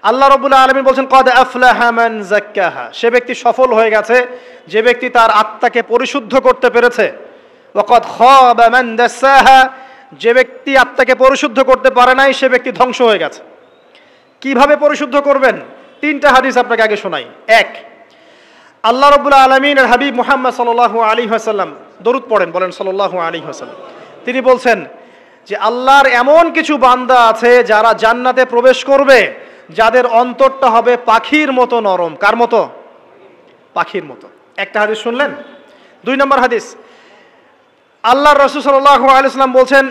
আল্লাহ রাব্বুল আলামিন বলছেন কদ আফলাহা মান যাক্কাহা, সে ব্যক্তি সফল হয়ে গেছে যে ব্যক্তি তার আত্মাকে পরিশুদ্ধ করতে পেরেছে। ওয়া কদ খাবা মান দাসাহা, যে ব্যক্তি আত্মাকে পরিশুদ্ধ করতে পারে নাই সে ব্যক্তি ধ্বংস হয়ে গেছে। কিভাবে পরিশুদ্ধ করবেন? তিনটা হাদিস আপনাকে আগে শোনাই। এক, আল্লাহ রাব্বুল আলামিনের হাবিব মুহাম্মদ সাল্লাল্লাহু আলাইহি ওয়াসাল্লাম, দরুদ পড়েন, বলেন সাল্লাল্লাহু আলাইহি ওয়াসাল্লাম। তিনি বলছেন যে আল্লাহর এমন কিছু বান্দা আছে যারা জান্নাতে প্রবেশ করবে যাদের অন্তরটা হবে পাখির মতো নরম। কার মতো? পাখির মতো। একটা হাদিস শুনলেন। দুই নম্বর হাদিস, আল্লাহর রাসূল সাল্লাল্লাহু আলাইহি ওয়াসাল্লাম বলছেন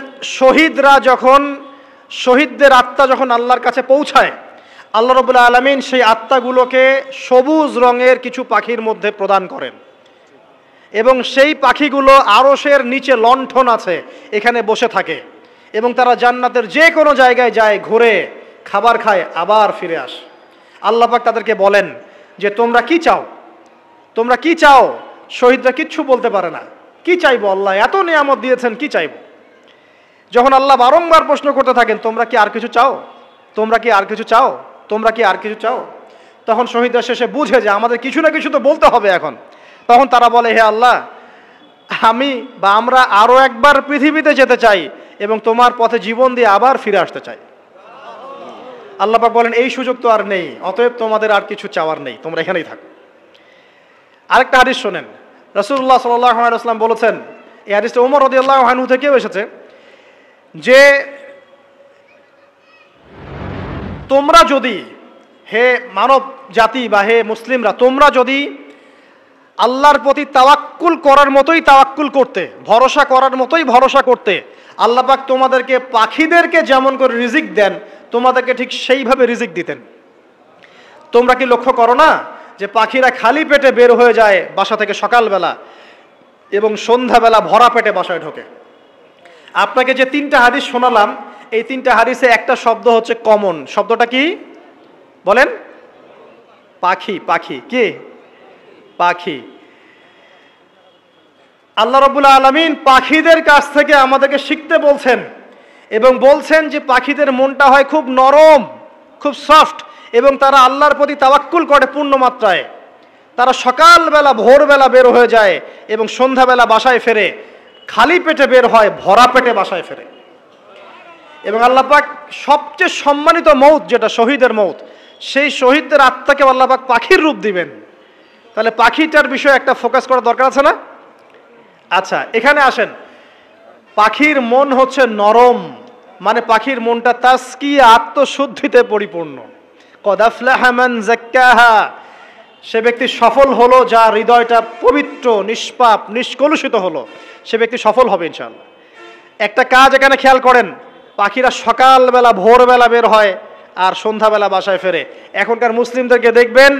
শহীদদের আত্মা যখন আল্লাহর কাছে পৌঁছায়, আল্লাহ রাব্বুল আলামিন সেই আত্মাগুলোকে সবুজ রঙের কিছু পাখির মধ্যে প্রদান করেন এবং সেই পাখিগুলো আরশের নিচে লণ্ঠন আছে এখানে বসে থাকে এবং তারা জান্নাতের যে কোনো জায়গায় যায়, ঘুরে খাবার খায়, আবার ফিরে আসে। আল্লাহ পাক তাদেরকে বলেন যে তোমরা কি চাও, তোমরা কি চাও? শহীদরা কিচ্ছু বলতে পারে না। কি চাইবো? আল্লাহ এত নিয়ামত দিয়েছেন, কি চাইবো? যখন আল্লাহ বারংবার প্রশ্ন করতে থাকেন তোমরা কি আর কিছু চাও, তোমরা কি আর কিছু চাও, তোমরা কি আর কিছু চাও, তখন শহীদরা শেষে বুঝে যে আমাদের কিছু না কিছু তো বলতে হবে এখন। তখন তারা বলে হে আল্লাহ, আমরা আরো একবার পৃথিবীতে যেতে চাই এবং তোমার পথে জীবন দিয়ে আবার ফিরে আসতে চাই। আল্লাহ পাক বলেন এই সুযোগ তো আর নেই, অতএব তোমাদের আর কিছু চাওয়ার নেই, তোমরা এখানেই থাকো। আরেকটা হাদিস শোনেন। রাসূলুল্লাহ সাল্লাল্লাহু আলাইহি ওয়াসাল্লাম বলেছেন, এই হাদিসটা ওমর রাদিয়াল্লাহু আনহু থেকেও এসেছে, যে তোমরা যদি, হে মানব জাতি বা হে মুসলিমরা, তোমরা যদি আল্লাহর প্রতি তাওয়াক্কুল করার মতোই তাওয়াক্কুল করতে, ভরসা করার মতোই ভরসা করতে, আল্লাহ পাক তোমাদেরকে পাখিদেরকে যেমন করে রিজিক দেন তোমাদেরকে ঠিক সেইভাবে রিজিক দিতেন। তোমরা কি লক্ষ্য করো না যে পাখিরা খালি পেটে বের হয়ে যায় বাসা থেকে সকালবেলা এবং সন্ধ্যাবেলা ভরা পেটে বাসায় ঢোকে? আপনাকে যে তিনটা হাদিস শোনালাম, এই তিনটা হাদিসে একটা শব্দ হচ্ছে কমন। শব্দটা কি বলেন? পাখি। পাখি কি? পাখি। আল্লাহ রাব্বুল আলামিন পাখিদের কাছ থেকে আমাদেরকে শিখতে বলছেন এবং বলছেন যে পাখিদের মনটা হয় খুব নরম, খুব সফট এবং তারা আল্লাহর প্রতি তাওয়াক্কুল করে পূর্ণ মাত্রায়। তারা সকালবেলা ভোরবেলা বের হয়ে যায় এবং সন্ধ্যাবেলা বাসায় ফেরে, খালি পেটে বের হয়, ভরা পেটে বাসায় ফেরে। এবং আল্লাহ পাক সবচেয়ে সম্মানিত মৌত যেটা শহীদের মৌত, সেই শহীদদের আত্মাকে আল্লাহ পাক পাখির রূপ দিবেন। তাহলে পাখিটার বিষয়ে একটা ফোকাস করা দরকার আছে না? আচ্ছা, এখানে আসেন। পাখির মন হচ্ছে নরম, মানে পাখির মনটা তাসকিয়া, আত্মশুদ্ধিতে পরিপূর্ণ। কদ আফলাহা মান যাক্কাহা, সে ব্যক্তি সফল হলো যার হৃদয়টা পবিত্র, নিষ্পাপ, নিষ্কলুষিত হলো, সে ব্যক্তি সফল হবে ইনশাআল্লাহ। একটা কাজ এখানে খেয়াল করেন, পাখিরা সকালবেলা ভোরবেলা বের হয় আর সন্ধ্যাবেলা বাসায় ফেরে। এখনকার মুসলিমদেরকে দেখবেন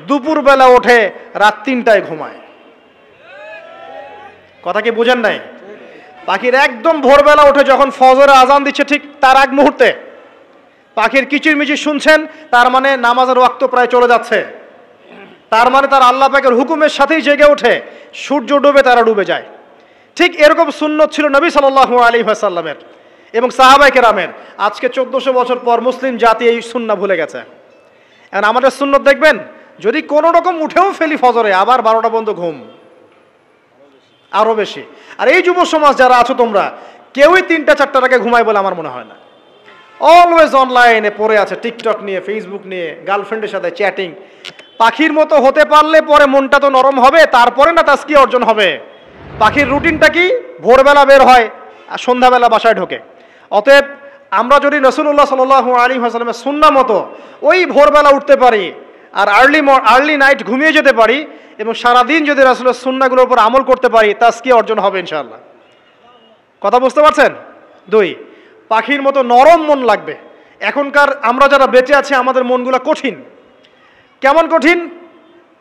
দুপুরবেলা ওঠে, রাত 3টায় ঘুমায়। কথা কি বুঝেন নাই? পাখির একদম ভোরবেলা ওঠে, যখন ফজরের আজান দিচ্ছে ঠিক তার আগ মুহূর্তে পাখির কিচিরমিচির শুনছেন, তার মানে নামাজের ওয়াক্ত প্রায় চলে যাচ্ছে, তার মানে তার আল্লাহ পাকের হুকুমের সাথেই জেগে ওঠে। সূর্য ডুবে তারা ডুবে যায়। ঠিক এরকম সুন্নত ছিল নবী সাল্লাল্লাহু আলাইহি ওয়াসাল্লামের এবং সাহাবায়ে কেরামের। আজকে 1400 বছর পর মুসলিম জাতি এই সুন্নাহ ভুলে গেছে। এখন আমাদের সুন্নত দেখবেন, যদি কোনো রকম উঠেও ফেলি ফজরে, আবার 12টা পর্যন্ত ঘুম, আরো বেশি। আর এই যুব সমাজ যারা আছো তোমরা, কেউই 3টা-4টার আগে ঘুমায় বলে আমার মনে হয় না। অলওয়েজ অনলাইনে পড়ে আছে, টিকটক নিয়ে, ফেসবুক নিয়ে, গার্লফ্রেন্ডের সাথে চ্যাটিং। পাখির মতো হতে পারলে পরে মনটা তো নরম হবে, তারপরে না তাসকিয়া অর্জন হবে। পাখির রুটিনটা কি? ভোরবেলা বের হয় আর সন্ধ্যাবেলা বাসায় ঢোকে। অতএব আমরা যদি রাসূলুল্লাহ সাল্লাল্লাহু আলাইহি ওয়াসাল্লামের সুন্নাহ মতো ওই ভোরবেলা উঠতে পারি আর আর্লি নাইট ঘুমিয়ে যেতে পারি এবং সারাদিন যদি রাসূলের সুন্নাহগুলোর উপর আমল করতে পারি, তাসকিয়া অর্জন হবে ইনশাআল্লাহ। কথা বুঝতে পারছেন? 2, পাখির মতো নরম মন লাগবে। এখনকার আমরা যারা বেঁচে আছি আমাদের মনগুলো কঠিন। কেমন কঠিন?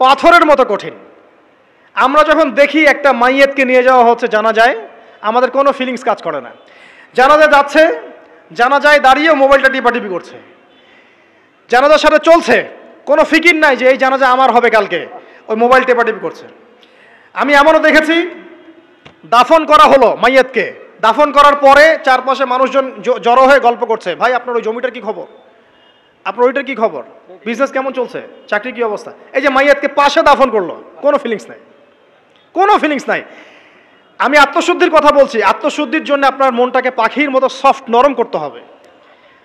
পাথরের মতো কঠিন। আমরা যখন দেখি একটা মাইয়েতকে নিয়ে যাওয়া হচ্ছে জানাজায়, আমাদের কোনো ফিলিংস কাজ করে না। জানাজায় যাচ্ছে, জানাজায় দাঁড়িয়ে মোবাইলটা টিপাটিপি করছে, জানাজার সাথে চলছে, কোনো ফিকির নাই যে এই জানাজা আমার হবে কালকে, ওই মোবাইল টেপাটিপি করছে। আমি এমনও দেখেছি, দাফন করা হলো মাইয়াতকে, দাফন করার পরে চারপাশে মানুষজন জড়ো হয়ে গল্প করছে, ভাই আপনার ওই জমিটার কি খবর, আপনার ওইটার কি খবর? বিজনেস কেমন চলছে? চাকরি কি অবস্থা? এই যে মাইয়াতকে পাশে দাফন করলো, কোনো ফিলিংস নাই, কোনো ফিলিংস নাই। আমি আত্মশুদ্ধির কথা বলছি। আত্মশুদ্ধির জন্য আপনার মনটাকে পাখির মতো সফট নরম করতে হবে।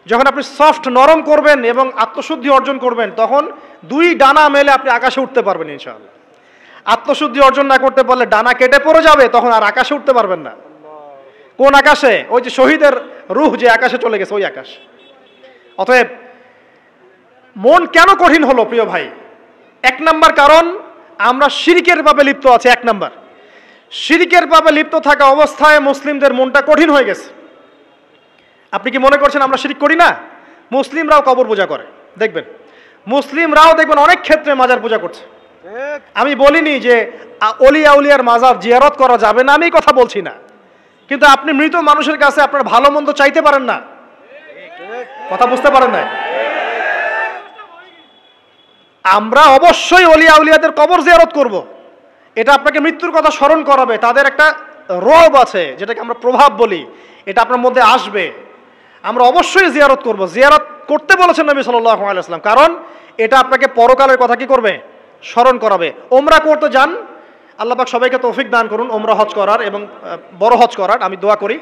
যখন আপনি সফট নরম করবেন এবং আত্মশুদ্ধি অর্জন করবেন, তখন দুই ডানা মেলে আপনি আকাশে উঠতে পারবেন ইনশাআল্লাহ। আত্মশুদ্ধি অর্জন না করতে পারলে ডানা কেটে পড়ে যাবে, তখন আর আকাশে উঠতে পারবেন না। কোন আকাশে? ওই যে শহীদের রূহ যে আকাশে চলে গেছে, ওই আকাশ। অতএব মন কেন কঠিন হলো প্রিয় ভাই? এক নাম্বার কারণ, আমরা শিরকের পাপে লিপ্ত আছি। এক নাম্বার, শিরকের পাপে লিপ্ত থাকা অবস্থায় মুসলিমদের মনটা কঠিন হয়ে গেছে। আপনি কি মনে করছেন আমরা শিরক করি না? মুসলিমরাও কবর পূজা করে, দেখবেন মুসলিমরাও দেখবেন অনেক ক্ষেত্রে মাজার পূজা করছে। আমি বলিনি যে অলিয়া উলিয়ার মাজার জিয়ারত করা যাবে না, আমি কথা বলছি না, কিন্তু আপনি মৃত মানুষের কাছে আপনার ভালো মন্দ চাইতে পারেন না। কথা বুঝতে পারেন না? আমরা অবশ্যই অলিয়া উলিয়াদের কবর জিয়ারত করব। এটা আপনাকে মৃত্যুর কথা স্মরণ করাবে। তাদের একটা রব আছে, যেটাকে আমরা প্রভাব বলি, এটা আপনার মধ্যে আসবে। আমরা অবশ্যই জিয়ারত করব। জিয়ারত করতে বলেছেন নবী সাল্লাল্লাহু আলাইহি ওয়াসাল্লাম, কারণ এটা আপনাকে পরকালের কথা কি করবে? স্মরণ করাবে। ওমরা করতে যান, আল্লাহ পাক সবাইকে তৌফিক দান করুন ওমরা হজ করার এবং বড় হজ করার। আমি দোয়া করি।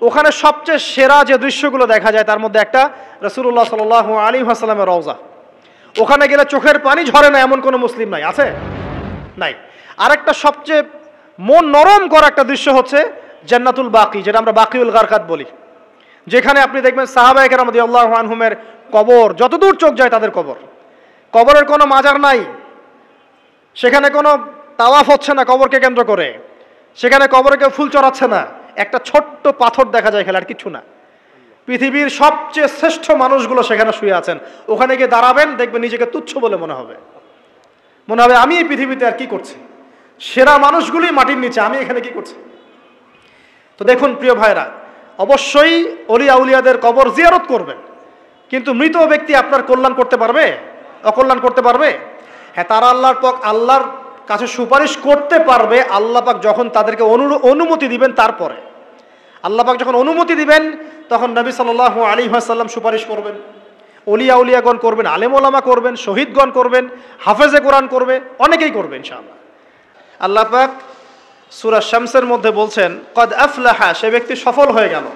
ওখানে সবচেয়ে সেরা যে দৃশ্যগুলো দেখা যায়, তার মধ্যে একটা রাসূলুল্লাহ সাল্লাল্লাহু আলাইহি ওয়াসাল্লামের রওজা। ওখানে গেলে চোখের পানি ঝরে না এমন কোনো মুসলিম নাই, আছে? নাই। আরেকটা সবচেয়ে মন নরম করা একটা দৃশ্য হচ্ছে জান্নাতুল বাকি, যেটা আমরা বাকিউল গারকাত বলি, যেখানে আপনি দেখবেন সাহাবায়ে কেরাম রাদিয়াল্লাহু আনহুমের কবর, যতদূর চোখ যায় তাদের কবর। কবরের কোনো মাজার নাই, সেখানে কোনো তাওয়াফ হচ্ছে না কবরকে কেন্দ্র করে, সেখানে কবরে কেউ ফুল চড়াচ্ছে না, একটা ছোট্ট পাথর দেখা যায় খেলে, আর কিছু না। পৃথিবীর সবচেয়ে শ্রেষ্ঠ মানুষগুলো সেখানে শুয়ে আছেন। ওখানে গিয়ে দাঁড়াবেন, দেখবেন নিজেকে তুচ্ছ বলে মনে হবে আমি এই পৃথিবীতে আর কি করছি। সেরা মানুষগুলি মাটির নিচে, আমি এখানে কি করছি? তো দেখুন প্রিয় ভাইরা, অবশ্যই অলিয়া উলিয়াদের কবর জিয়ারত করবেন, কিন্তু মৃত ব্যক্তি আপনার কল্যাণ করতে পারবে? অকল্যাণ করতে পারবে? হ্যাঁ, তারা আল্লাহর কাছে সুপারিশ করতে পারবে আল্লাহ পাক যখন তাদেরকে অনুমতি দিবেন। তারপরে আল্লাহ পাক যখন অনুমতি দিবেন, তখন নবী সাল্লাল্লাহু আলাইহি ওয়াসাল্লাম সুপারিশ করবেন, অলিয়া উলিয়াগণ করবেন, আলেম ওলামা করবেন, শহীদগণ করবেন, হাফেজে কোরআন করবে, অনেকেই করবে ইনশাআল্লাহ। আল্লাহ পাক সূরা শামসের মধ্যে বলছেন, কদ আফলাহা, সে ব্যক্তি সফল হয়ে গেল।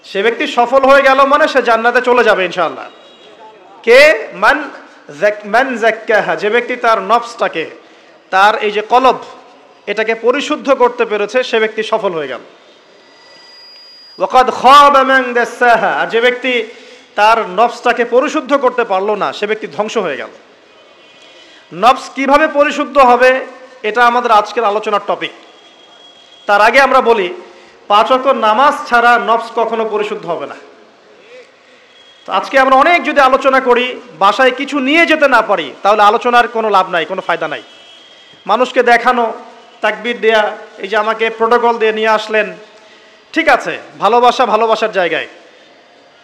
সে ব্যক্তি সফল হয়ে গেল মানে সে জান্নাতে চলে যাবে ইনশাআল্লাহ। কে? মান যাক্কাহা, যে ব্যক্তি তার নফসটাকে, তার এই যে কলব, এটাকে পরিশুদ্ধ করতে পেরেছে, সে ব্যক্তি সফল হয়ে গেল। ওয়াকাদ খাবা মান দাসাহা, আর যে ব্যক্তি তার নফসটাকে পরিশুদ্ধ করতে পারলো না, সে ব্যক্তি ধ্বংস হয়ে গেল। নফস কিভাবে পরিশুদ্ধ হবে, এটা আমাদের আজকের আলোচনার টপিক। তার আগে আমরা বলি, 5 ওয়াক্ত নামাজ ছাড়া নফস কখনো পরিশুদ্ধ হবে না। তো আজকে আমরা অনেক যদি আলোচনা করি, বাসায় কিছু নিয়ে যেতে না পারি, তাহলে আলোচনার কোনো লাভ নাই, কোনো ফায়দা নাই। মানুষকে দেখানো, তাকবীর দেয়া, এই যে আমাকে প্রোটোকল দিয়ে নিয়ে আসলেন, ঠিক আছে, ভালোবাসার জায়গায়,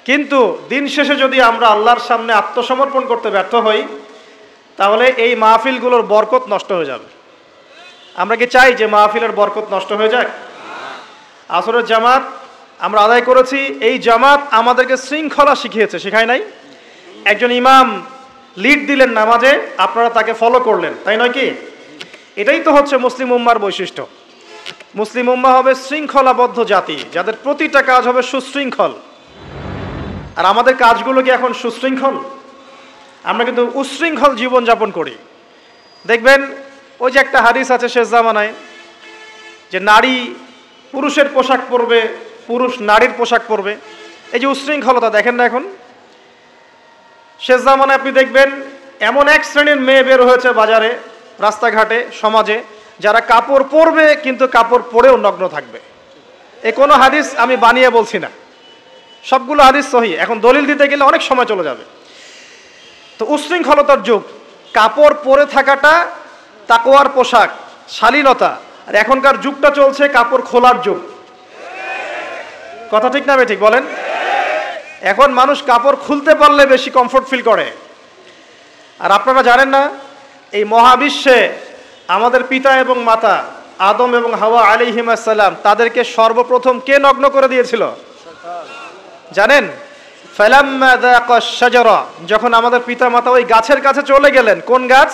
কিন্তু দিন শেষে যদি আমরা আল্লাহর সামনে আত্মসমর্পণ করতে ব্যর্থ হই, তাহলে এই মাহফিলগুলোর বরকত নষ্ট হয়ে যাবে। আমরা কি চাই যে মাহফিলের বরকত নষ্ট হয়ে যাক? আসরের জামাত আমরা আদায় করেছি, এই জামাত আমাদেরকে শৃঙ্খলা শিখিয়েছে, শেখায় নাই? একজন ইমাম লিড দিলেন নামাজে, আপনারা তাকে ফলো করলেন, তাই নয় কি? এটাই তো হচ্ছে মুসলিম উম্মার বৈশিষ্ট্য। মুসলিম উম্মাহ হবে শৃঙ্খলাবদ্ধ জাতি, যাদের প্রতিটা কাজ হবে সুশৃঙ্খল। আর আমাদের কাজগুলো কি এখন সুশৃঙ্খল? আমরা কিন্তু উশৃঙ্খল জীবনযাপন করি। দেখবেন ওই যে একটা হাদিস আছে শেষ জামানায়, যে নারী পুরুষের পোশাক পরবে, পুরুষ নারীর পোশাক পরবে। এই যে উশৃঙ্খলতা দেখেন না এখন শেষ জামানায়? আপনি দেখবেন এমন এক শ্রেণীর মেয়ে বের হয়েছে বাজারে, রাস্তাঘাটে, সমাজে, যারা কাপড় পরবে কিন্তু কাপড় পরেও নগ্ন থাকবে। এ কোনো হাদিস আমি বানিয়ে বলছি না, সবগুলো হাদিস সহিহ। এখন দলিল দিতে গেলে অনেক সময় চলে যাবে। তো উশৃঙ্খলতার যুগ, কাপড় পরে থাকাটা তাকওয়ার পোশাক, শালীনতা। আর এখনকার যুগটা চলছে কাপড় খোলার যুগ। কথা ঠিক না ঠিক বলেন? এখন মানুষ কাপড় খুলতে পারলে বেশি কমফোর্ট ফিল করে। আর আপনারা জানেন না, এই মহাবিশ্বে আমাদের পিতা এবং মাতা আদম এবং হাওয়া আলাইহিমুস সালাম, তাদেরকে সর্বপ্রথম কে নগ্ন করে দিয়েছিল জানেন? ফালাম্মা যাকা শাজারা, যখন আমাদের পিতামাতা ওই গাছের কাছে চলে গেলেন, কোন গাছ?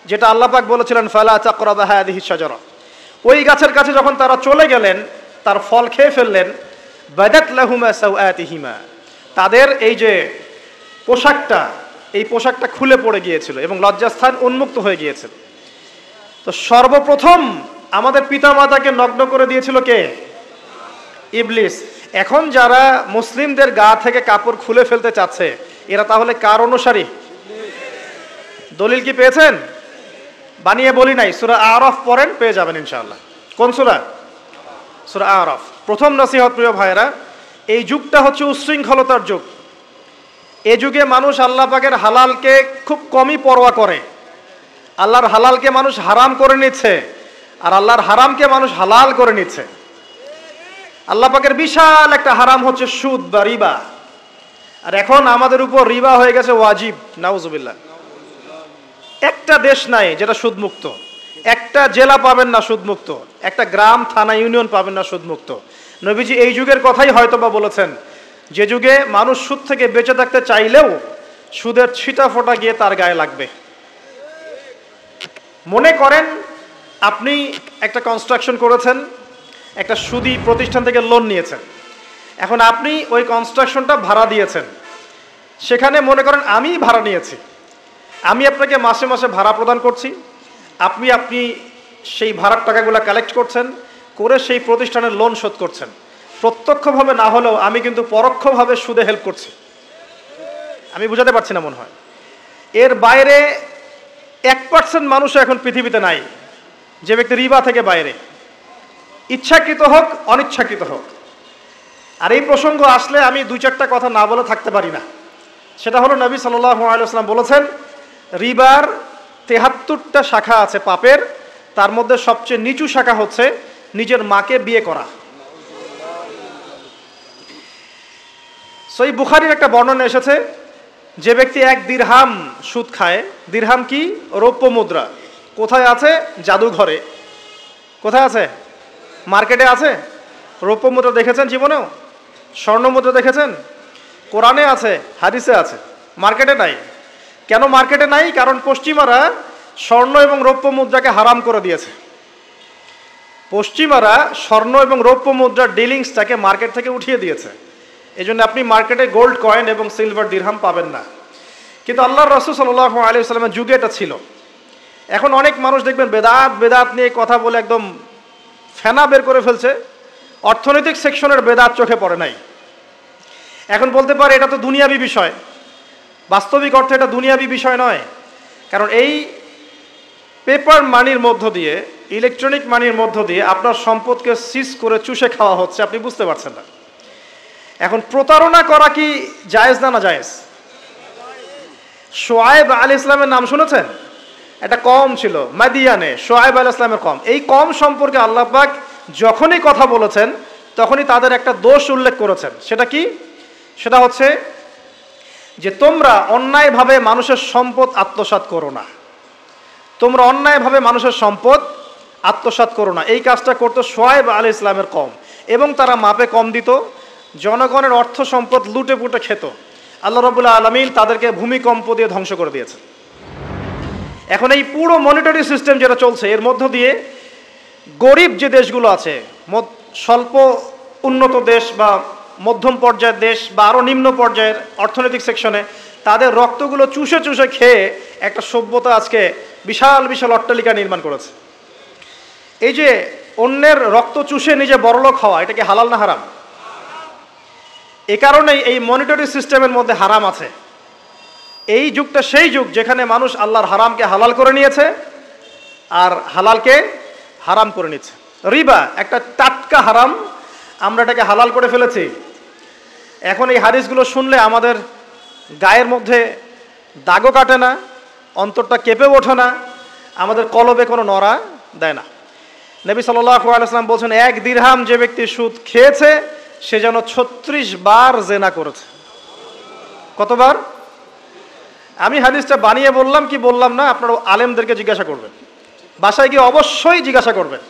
যেটা আল্লাহ পাক বলেছিলেন ফালা তাকরাবা হাযিহি শাজারা, ওই গাছের কাছে যখন তারা চলে গেলেন, তার ফল খেয়ে ফেললেন, বাদাত লাহুমা সাওআতিহিমা, তাদের এই যে পোশাকটা, এই পোশাকটা খুলে পড়ে গিয়েছিল এবং লজ্জাস্থান উন্মুক্ত হয়ে গিয়েছিল। তো সর্বপ্রথম আমাদের পিতামাতাকে নগ্ন করে দিয়েছিল কে? ইবলিস। এখন যারা মুসলিমদের গা থেকে কাপড় খুলে ফেলতে চাচ্ছে, এরা তাহলে কার অনুসারী? দলিল কি পেয়েছেন? বানিয়ে বলি নাই, সূরা আরাফ পড়েন, পেয়ে যাবেন ইনশাআল্লাহ। কোন সূরা? সূরা আরাফ। প্রথম নসিহত প্রিয় ভাইরা, এই যুগটা হচ্ছে উচ্ছৃঙ্খলতার যুগ। এই যুগে মানুষ আল্লাহ পাকের হালালকে খুব কমই পরোয়া করে। আল্লাহর হালালকে মানুষ হারাম করে নিচ্ছে, আর আল্লাহর হারামকে মানুষ হালাল করে নিচ্ছে। আল্লাহ পাকের বিশাল একটা হারাম হচ্ছে সুদ বা রিবা, আর এখন আমাদের উপর রিবা হয়ে গেছে ওয়াজিব। নাউজুবিল্লাহ। একটা দেশ নাই যেটা সুদমুক্ত, একটা জেলা পাবেন না সুদমুক্ত, একটা গ্রাম, থানা, ইউনিয়ন পাবেন না সুদমুক্ত। নবীজি এই যুগের কথাই হয়তোবা বলেছেন, যে যুগে মানুষ সুদ থেকে বেঁচে থাকতে চাইলেও সুদের ছিটা ফোঁটা গিয়ে তার গায়ে লাগবে। মনে করেন আপনি একটা কনস্ট্রাকশন করেছেন, একটা সুদি প্রতিষ্ঠান থেকে লোন নিয়েছেন, এখন আপনি ওই কনস্ট্রাকশনটা ভাড়া দিয়েছেন। সেখানে মনে করেন আমি ভাড়া নিয়েছি, আমি আপনাকে মাসে মাসে ভাড়া প্রদান করছি, আপনি সেই ভাড়ার টাকাগুলো কালেক্ট করছেন, করে সেই প্রতিষ্ঠানের লোন শোধ করছেন। প্রত্যক্ষভাবে না হলেও আমি কিন্তু পরোক্ষভাবে সুদে হেল্প করছি। আমি বুঝাতে পারছি না মনে হয়। এর বাইরে 1% মানুষও এখন পৃথিবীতে নাই যে ব্যক্তি রিবা থেকে বাইরে, ইচ্ছাকৃত হোক অনিচ্ছাকৃত হোক। আর এই প্রসঙ্গ আসলে আমি 2-4টা কথা না বলে থাকতে পারি না। সেটা হলো, নবী সাল্লাল্লাহু আলাইহি ওয়াসাল্লাম বলেছেন, রিবার 73টা শাখা আছে পাপের, তার মধ্যে সবচেয়ে নিচু শাখা হচ্ছে নিজের মাকে বিয়ে করা। সহিহ বুখারীর একটা বর্ণনা এসেছে, যে ব্যক্তি 1 দিরহাম সুদ খায়, দিরহাম কি? রৌপ্য মুদ্রা। কোথায় আছে? জাদুঘরে। কোথায় আছে? মার্কেটে আছে। রৌপ্য মুদ্রা দেখেছেন জীবনেও? স্বর্ণ মুদ্রা দেখেছেন? কোরআনে আছে, হাদিসে আছে, মার্কেটে নাই। কেন মার্কেটে নাই? কারণ পশ্চিমারা স্বর্ণ এবং রৌপ্য মুদ্রাকে হারাম করে দিয়েছে। পশ্চিমারা স্বর্ণ এবং রৌপ্য মুদ্রার ডিলিংসটাকে মার্কেট থেকে উঠিয়ে দিয়েছে। এই জন্য আপনি মার্কেটে গোল্ড কয়েন এবং সিলভার দিরহাম পাবেন না। কিন্তু আল্লাহর রাসূল সাল্লাল্লাহু আলাইহি ওয়াসাল্লামের যুগে এটা ছিল। এখন অনেক মানুষ দেখবেন বেদাত নিয়ে কথা বলে একদম ফেনা বের করে ফেলছে, অর্থনৈতিক সেকশনের বেদাত চোখে পড়ে নাই। এখন বলতে পারে এটা তো দুনিয়াবি বিষয়। বাস্তবিক অর্থে এটা দুনিয়াবি বিষয় নয়, কারণ এই পেপার মানির মধ্য দিয়ে, ইলেকট্রনিক মানির মধ্য দিয়ে আপনার সম্পদকে সিজ করে চুষে খাওয়া হচ্ছে, আপনি বুঝতে পারছেন না। এখন প্রতারণা করা কি জায়েজ না জায়েজ? শোয়েব আলাইহিস সালামের নাম শুনেছেন? একটা কম ছিল মাদিয়ানে, শোয়েব আলাইহিস সালামের কম। এই কম সম্পর্কে আল্লাহ পাক যখনই কথা বলেছেন তখনই তাদের একটা দোষ উল্লেখ করেছেন। সেটা কি? সেটা হচ্ছে যে তোমরা অন্যায়ভাবে মানুষের সম্পদ আত্মসাৎ করো না। তোমরা অন্যায়ভাবে মানুষের সম্পদ আত্মসাৎ করো না। এই কাজটা করতো শোয়েব আলাইহিস সালামের কম, এবং তারা মাপে কম দিত, জনগণের অর্থ সম্পদ লুটে পুটে খেত। আল্লাহ রাব্বুল আলামিন তাদেরকে ভূমিকম্প দিয়ে ধ্বংস করে দিয়েছে। এখন এই পুরো মনিটরি সিস্টেম যেটা চলছে, এর মধ্য দিয়ে গরিব যে দেশগুলো আছে, স্বল্প উন্নত দেশ বা মধ্যম পর্যায়ের দেশ বা আরও নিম্ন পর্যায়ের অর্থনৈতিক সেকশনে, তাদের রক্তগুলো চুষে চুষে খেয়ে একটা সভ্যতা আজকে বিশাল বিশাল অট্টালিকা নির্মাণ করেছে। এই যে অন্যের রক্ত চুষে নিজে বড়লোক হওয়া, এটা কি হালাল না হারাম? এ কারণেই এই মনিটরি সিস্টেমের মধ্যে হারাম আছে। এই যুগটা সেই যুগ যেখানে মানুষ আল্লাহর হারামকে হালাল করে নিয়েছে আর হালালকে হারাম করে নিচ্ছে। রিবা একটা টাটকা হারাম, আমরা এটাকে হালাল করে ফেলেছি। এখন এই হাদিসগুলো শুনলে আমাদের গায়ের মধ্যে দাগও কাটে না, অন্তরটা কেঁপে ওঠে না, আমাদের কলবে কোনো নড়া দেয় না। নবী সাল্লাল্লাহু আলাইহি ওয়াসাল্লাম বলছেন, 1 দিরহাম যে ব্যক্তি সুদ খেয়েছে সে যেন 36 বার জেনা করেছে। কতবার? আমি হাদিসটা বানিয়ে বললাম কি বললাম না, আপনারা আলেমদেরকে জিজ্ঞাসা করবেন, বাসায় গিয়ে অবশ্যই জিজ্ঞাসা করবেন।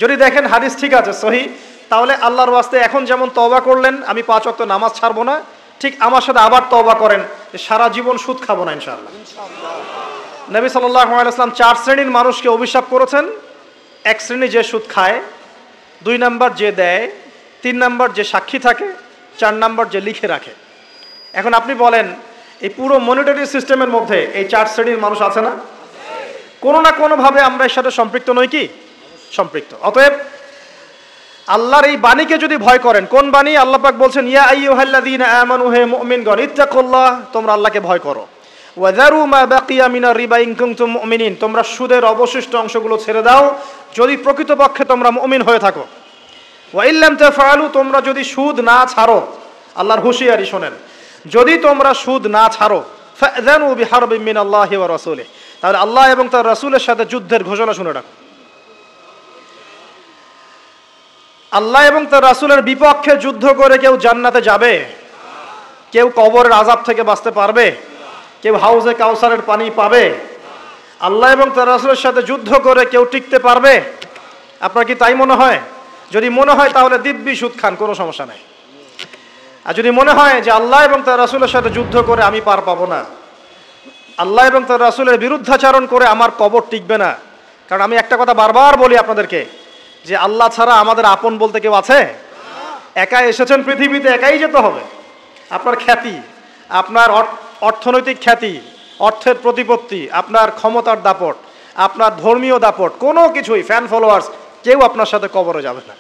যদি দেখেন হাদিস ঠিক আছে, সহি, তাহলে আল্লাহর ওয়াস্তে এখন যেমন তওবা করলেন আমি 5 ওয়াক্ত নামাজ ছাড়বো না, ঠিক আমার সাথে আবার তওবা করেন যে সারা জীবন সুদ খাবো না ইনশাআল্লাহ। নবী সাল্লাল্লাহু আলাইহি ওয়াসাল্লাম 4 শ্রেণীর মানুষকে অভিশাপ করেছেন। এক শ্রেণী যে সুদ খায়, 2 নাম্বার যে দেয়, 3 নাম্বার যে সাক্ষী থাকে, 4 নাম্বার যে লিখে রাখে। এখন আপনি বলেন এই পুরো মনিটারি সিস্টেমের মধ্যে এই 4 শ্রেণীর মানুষ আছে না? কোনো না কোনোভাবে আমরা এর সাথে সম্পৃক্ত নই কি? সম্পৃক্ত। অতএব আল্লাহর এই বাণীকে যদি ভয় করেন, কোন বাণী? আল্লাহ পাক বলছেন ইয়া আইয়ুহাল্লাযীনা আমানু হে মুমিনগণ ইত্তাকুল্লাহ, তোমরা আল্লাহকে ভয় করো। ওয়াযারু মা বাকিয়া মিনার রিবা ইন কুনতুম মুমিনিন, তোমরা সুদের অবশিষ্ট অংশগুলো ছেড়ে দাও যদি প্রকৃতপক্ষে তোমরা মুমিন হয়ে থাকো। ওয়া ইল্লাম তাফআলু, তোমরা যদি সুদ না ছাড়ো, আল্লাহর হুঁশিয়ারি শোনেন, যদি তোমরা সুদ না ছাড়ো, ফাযানু বিহারবিন মিনাল্লাহি ওয়া রাসূলিহি, তাহলে আল্লাহ এবং তার রাসূলের সাথে যুদ্ধের ঘোষণা শুনে রাখো। আল্লাহ এবং তার রাসূলের বিপক্ষে যুদ্ধ করে কেউ জান্নাতে যাবে? কেউ কবরের আযাব থেকে বাঁচতে পারবে? কেউ হাউজে কাউসারের পানি পাবে? আল্লাহ এবং তার রাসূলের সাথে যুদ্ধ করে কেউ টিকতে পারবে? আপনার কি তাই মনে হয়? যদি মনে হয় তাহলে দিব্যি সুদ খান, কোনো সমস্যা নেই। আর যদি মনে হয় যে আল্লাহ এবং তার রাসূলের সাথে যুদ্ধ করে আমি পার পাবো না, আল্লাহ এবং তার রাসূলের বিরুদ্ধাচরণ করে আমার কবর টিকবে না, কারণ আমি একটা কথা বারবার বলি আপনাদেরকে যে আল্লাহ ছাড়া আমাদের আপন বলতে কেউ আছে? একা এসেছেন পৃথিবীতে, একাই যেতে হবে। আপনার খ্যাতি, আপনার অর্থনৈতিক খ্যাতি, অর্থের প্রতিপত্তি, আপনার ক্ষমতার দাপট, আপনার ধর্মীয় দাপট, কোনো কিছুই, ফ্যান ফলোয়ার্স, কেউ আপনার সাথে কবরে যাবে না।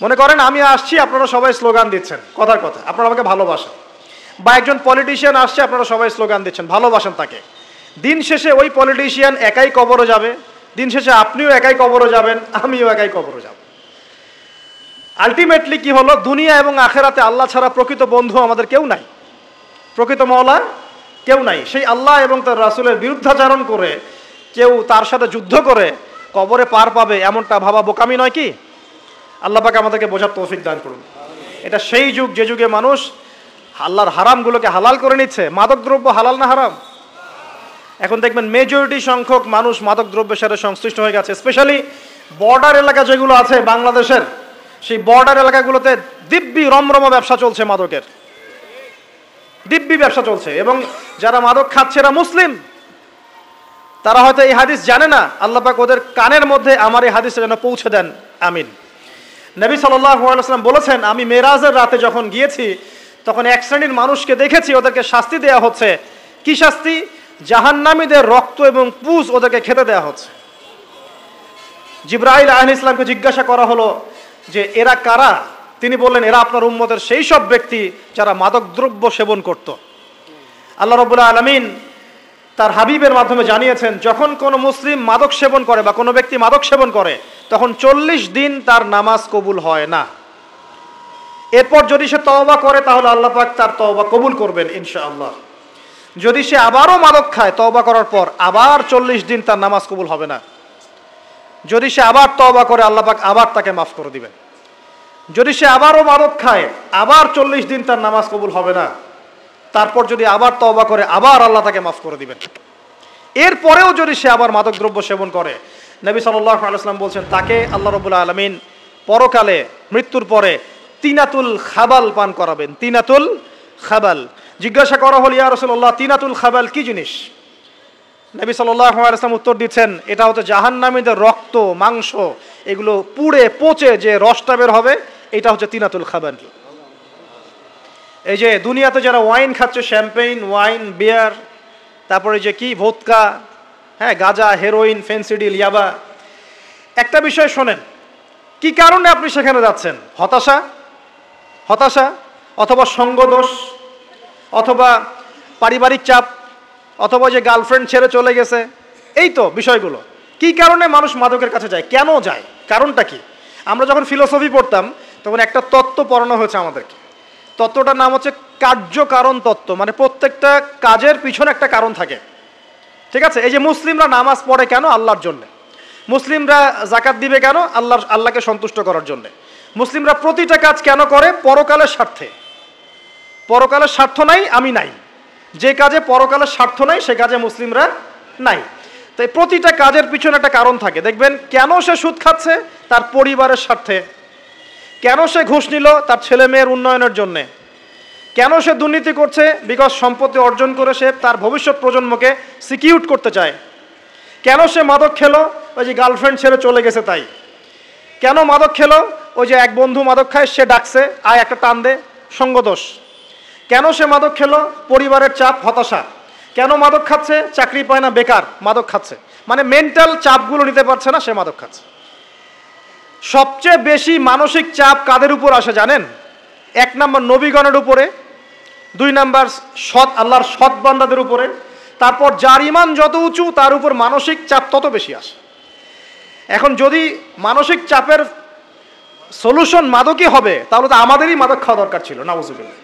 মনে করেন আমি আসছি, আপনারা সবাই স্লোগান দিচ্ছেন, কথার কথা, আপনারা আমাকে ভালোবাসেন, বা একজন পলিটিশিয়ান আসছে, আপনারা সবাই স্লোগান দিচ্ছেন, ভালোবাসেন তাকে। দিন শেষে ওই পলিটিশিয়ান একাই কবরে যাবে, দিন শেষে আপনিও একাই কবরে যাবেন, আমিও একাই কবরে যাব। আলটিমেটলি কি হলো? দুনিয়া এবং আখেরাতে আল্লাহ ছাড়া প্রকৃত বন্ধু আমাদের কেউ নাই, প্রকৃত মওলা কেউ নাই। সেই আল্লাহ এবং তার রাসূলের বিরুদ্ধাচরণ করে কেউ তার সাথে যুদ্ধ করে কবরে পার পাবে, এমনটা ভাবা বোকামি নয় কি? আল্লাহ পাক আমাদেরকে বোঝার তৌফিক দান করুন। এটা সেই যুগ যে যুগে মানুষ আল্লাহর হারামগুলোকে হালাল করে নিচ্ছে। মাদকদ্রব্য হালাল না হারাম? এখন দেখবেন মেজরিটি সংখ্যক মানুষ মাদকদ্রব্যের সাথে সংশ্লিষ্ট হয়ে গেছে। স্পেশালি বর্ডার এলাকা যেগুলো আছে বাংলাদেশের, সেই বর্ডার এলাকাগুলোতে দিব্যি রমরমা ব্যবসা চলছে, মাদকের দিব্যি ব্যবসা চলছে। এবং যারা মাদক খাচ্ছে এরা মুসলিম, তারা হয়তো এই হাদিস জানে না। আল্লাহ পাক ওদের কানের মধ্যে আমার এই হাদিসটা যেন পৌঁছে দেন, আমিন। নবী সাল্লাল্লাহু আলাইহি ওয়াসাল্লাম বলেছেন, আমি মেরাজের রাতে যখন গিয়েছি তখন এক শ্রেণীর মানুষকে দেখেছি, ওদেরকে শাস্তি দেয়া হচ্ছে। কি শাস্তি? জাহান্নামীদের রক্ত এবং পুজ ওদেরকে খেতে দেয়া হচ্ছে। জিবরাইল আলাইহিস সালামকে জিজ্ঞাসা করা হলো যে এরা কারা? তিনি বললেন, এরা আপনার উম্মতের সেই সব ব্যক্তি যারা মাদকদ্রব্য সেবন করত। আল্লাহ রাব্বুল আলামিন তার হাবিবের মাধ্যমে জানিয়েছেন, যখন কোনো মুসলিম মাদক সেবন করে বা কোনো ব্যক্তি মাদক সেবন করে, তখন 40 দিন তার নামাজ কবুল হয় না। এরপর যদি সে তওবা করে তাহলে আল্লাহ পাক তার তওবা কবুল করবেন ইনশাআল্লাহ। যদি সে আবারও মাদক খায় তওবা করার পর, আবার 40 দিন তার নামাজ কবুল হবে না। যদি সে আবার তওবা করে, আল্লাহ পাক আবার তাকে মাফ করে দিবেন। যদি সে আবারও মাদক খায়, আবার 40 দিন তার নামাজ কবুল হবে না। তারপর যদি আবার তওবা করে, আবার আল্লাহ তাকে মাফ করে দিবেন। এরপরেও যদি সে আবার মাদকদ্রব্য সেবন করে, নবী সাল্লাল্লাহু আলাইহি ওয়াসাল্লাম বলছেন, তাকে আল্লাহ রাব্বুল আলামিন পরকালে মৃত্যুর পরে তিনাতুল খাবাল পান করাবেন। তিনাতুল খাবাল। জিজ্ঞাসা করা হল, ইয়া রাসূলুল্লাহ, তিনাতুল খাবাল কি জিনিস? নবী সাল্লাল্লাহু আলাইহি ওয়াসাল্লাম উত্তর দিচ্ছেন, এটা হচ্ছে জাহান্নামীদের রক্ত, মাংস, এগুলো পুড়ে পচে যে রসটা বের হবে, এটা হচ্ছে তিনাতুল খাবাল। এই যে দুনিয়াতে যারা ওয়াইন খাচ্ছে, শ্যাম্পেইন, ওয়াইন, বিয়ার, তারপরে যে কি ভোদকা, হ্যাঁ, গাঁজা, হেরোইন, ফেন্সিডিল, ইয়াবা, একটা বিষয় শোনেন, কি কারণে আপনি সেখানে যাচ্ছেন? হতাশা, অথবা সঙ্গদোষ, অথবা পারিবারিক চাপ, অথবা যে গার্লফ্রেন্ড ছেড়ে চলে গেছে, এই তো বিষয়গুলো। কি কারণে মানুষ মাদকের কাছে যায়, কেন যায়, কারণটা কি? আমরা যখন ফিলোসফি পড়তাম তখন একটা তত্ত্ব পড়ানো হয়েছে আমাদেরকে। তত্ত্বটার নাম হচ্ছে কার্যকারণ তত্ত্ব। মানে প্রত্যেকটা কাজের পিছনে একটা কারণ থাকে, ঠিক আছে? এই যে মুসলিমরা নামাজ পড়ে কেন? আল্লাহর জন্য। মুসলিমরা যাকাত দিবে কেন? আল্লাহকে সন্তুষ্ট করার জন্য। মুসলিমরা প্রতিটা কাজ কেন করে? পরকালের স্বার্থে। পরকালের স্বার্থ নাই, আমি নাই। যে কাজে পরকালের স্বার্থ নাই সে কাজে মুসলিমরা নাই। তাই প্রতিটা কাজের পিছনে একটা কারণ থাকে। দেখবেন কেন সে সুদ খাচ্ছে? তার পরিবারের স্বার্থে। কেন সে ঘুষ নিল? তার ছেলে মেয়ের উন্নয়নের জন্যে। কেন সে দুর্নীতি করছে? বিকজ সম্পত্তি অর্জন করে সে তার ভবিষ্যৎ প্রজন্মকে সিকিউর করতে চায়। কেন সে মাদক খেলো? ওই যে গার্লফ্রেন্ড ছেড়ে চলে গেছে তাই। কেন মাদক খেলো? ওই যে এক বন্ধু মাদক খায়, সে ডাকছে, আয় একটা টান দে, সঙ্গদোষ। কেন সে মাদক খেলো? পরিবারের চাপ, হতাশা। কেন মাদক খাচ্ছে? চাকরি পায় না, বেকার, মাদক খাচ্ছে। মানে মেন্টাল চাপগুলো নিতে পারছে না, সে মাদক খাচ্ছে। সবচেয়ে বেশি মানসিক চাপ কাদের উপর আসে জানেন? 1 নম্বর নবীগণের উপরে, 2 নম্বর আল্লাহর সৎ বান্দাদের উপরে, তারপর যার ঈমান যত উঁচু তার উপর মানসিক চাপ তত বেশি আসে। এখন যদি মানসিক চাপের সলিউশন মাদকই হবে, তাহলে তো আমাদেরই মাদক খাওয়া দরকার ছিল, নাউজুবিল্লাহ।